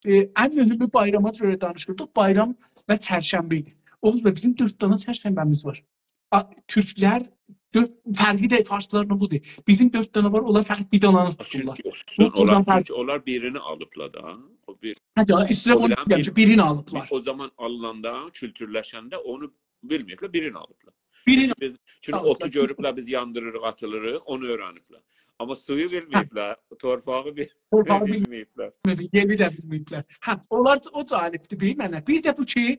ən mühümü bayrama görə danışırdıq. Bayram və çərşənbə idi. Oğuz bəy, bizim 4 dana çərşənbəmiz var. Türklər, fərqi də farslarla budur. Bizim 4 dana var, onlar fəqət bir dananı tuturlar. Çünki onlar birini alıblar da. Hə, İsraf onu deyəm ki, birini alıblar. O zaman alınanda, kültürləşəndə onu bilməyiblər, birini alıblar. Çünki otu görüblər, biz yandırırıq, atılırıq, onu öyrəniblər. Amma suyu bilməyiblər, torpağı bilməyiblər. Yemi də bilməyiblər. Hə, onlar o cahilibdir, deyil mənə. Bir də bu ki,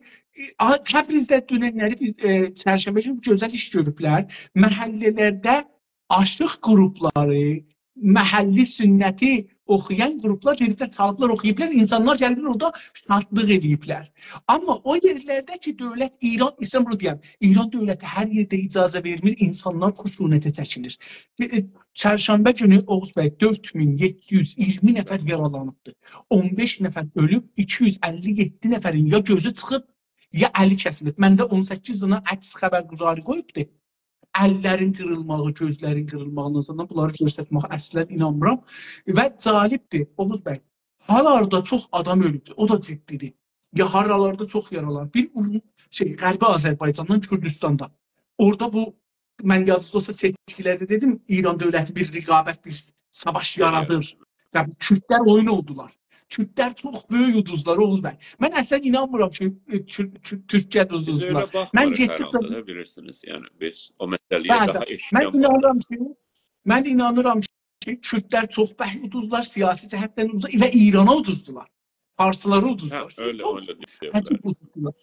Təbrizdə dünənləri çərşənbə günü gözəl iş görüblər. Məhəllələrdə aşıq qrupları, məhəlli sünnəti oxuyan qruplar gediblər, çalıblar, oxuyublar, insanlar gəliblər orada şadlıq ediblər. Amma o yerlərdə ki, dövlət İran, İslam bunu deyəm, İran dövləti hər yerdə icazə vermir, insanlar xuşunətə çəkilir. Çərşənbə günü Oğuz bəy 4720 nəfər yaralanıbdır. 15 nəfər ölüb, 257 nəfərin ya gözü çıxıb, ya əli kəsilib. Məndə 18 dana əks xəbərguzarı qoyubdur. Əllərin qırılmağı, gözlərin qırılmağından bunları göstərmək əslən inanmıram. Və calibdir, Oğuz bəy, haralarda çox adam ölübdür, o da ciddidir. Ya haralarda çox yaralanır. Bir Qərbi Azərbaycandan Kürdistanda. Orada bu, mən yadınızda olsa seçkilərdə dedim, İran dövləti bir rəqabət, bir savaş yaradır. Və Kürdlər oyun oldular. Kürdlər çox böyük uduzlar, Oğuz bəy. Mən əslən inanmıram ki, Türkiyə uduzlar. Biz öyle baxmarıq herhalde, bilirsiniz. Yəni, biz o məsələyə daha eşitməm. Mən inanıram ki, Kürdlər çox bəh uduzlar, siyasi cəhətdən uduzlar və İrana uduzdular. Farsları uduzdular. Öyle uduzdular.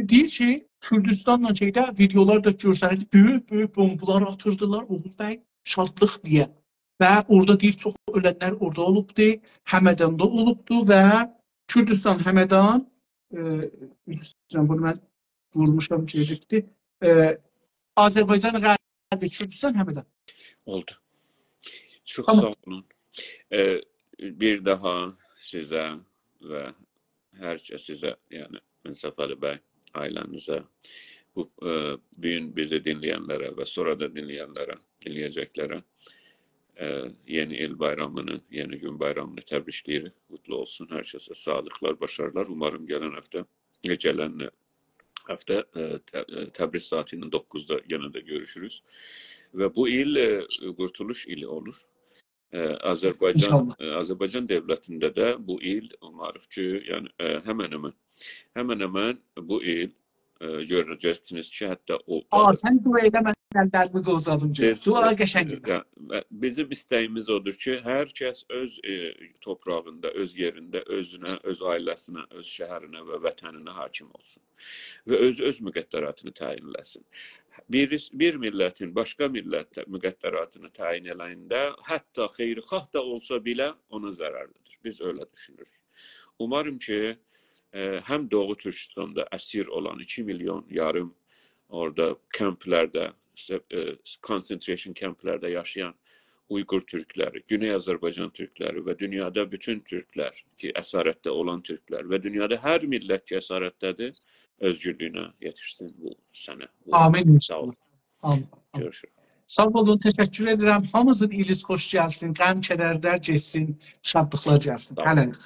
Deyir ki, Kürdistanla şeydə videolar da görsənir, böyük bombalar atırdılar, Oğuz bəy, şadlıq deyə. Və orada deyir, çox ölənlər orada olubdu, Həmədanda olubdu və Kürdistan Həmədan, bunu mən vurmuşam ki, Azərbaycan Qərbi Kürdistan Həmədan. Oldu. Çox sağ olun. Bir daha sizə və hər sizə, yəni Səfəli bəy, ailənizə, bu bugün bizi dinləyənlərə və sonra da dinləyəcəklərə yeni il bayramını, yeni gün bayramını təbrikləyirik. Kutlu olsun. Hər kəsə sağlıqlar, başarılar. Umarım gələn həftə Təbriz saatının 9'da yenə də görüşürüz. Və bu il Qurtuluş ili olur. Azərbaycan dövlətində də bu il umarıq ki, yəni həmən bu il görəcəksiniz ki, hətta o... Sən dua eləmədən dərimiz olsadım ki, dua qəşəngdir. Bizim istəyimiz odur ki, hər kəs öz toprağında, öz yerində, özünə, öz ailəsinə, öz şəhərinə və vətəninə hakim olsun. Və öz müqəddəratını təyinləsin. Bir millətin başqa millət müqəddəratını təyin eləyində, hətta xeyirxah da olsa belə ona zərərlidir. Biz öyle düşünürük. Umarım ki, həm Doğu Türkistanda əsir olan 2 milyon yarım orada kəmplərdə, concentration kəmplərdə yaşayan Uyğur Türkləri, Güney Azərbaycan Türkləri və dünyada bütün Türklər ki, əsarətdə olan Türklər və dünyada hər millət ki, əsarətdədir, özgürlüyünə yetişsin bu sənə. Amin. Sağ olun. Görüşürük. Sağ olun, təşəkkür edirəm. Hamınızın iliniz xoş gəlsin, qəm kədərlər getsin, şadlıqlar gəlsin. Hələlik.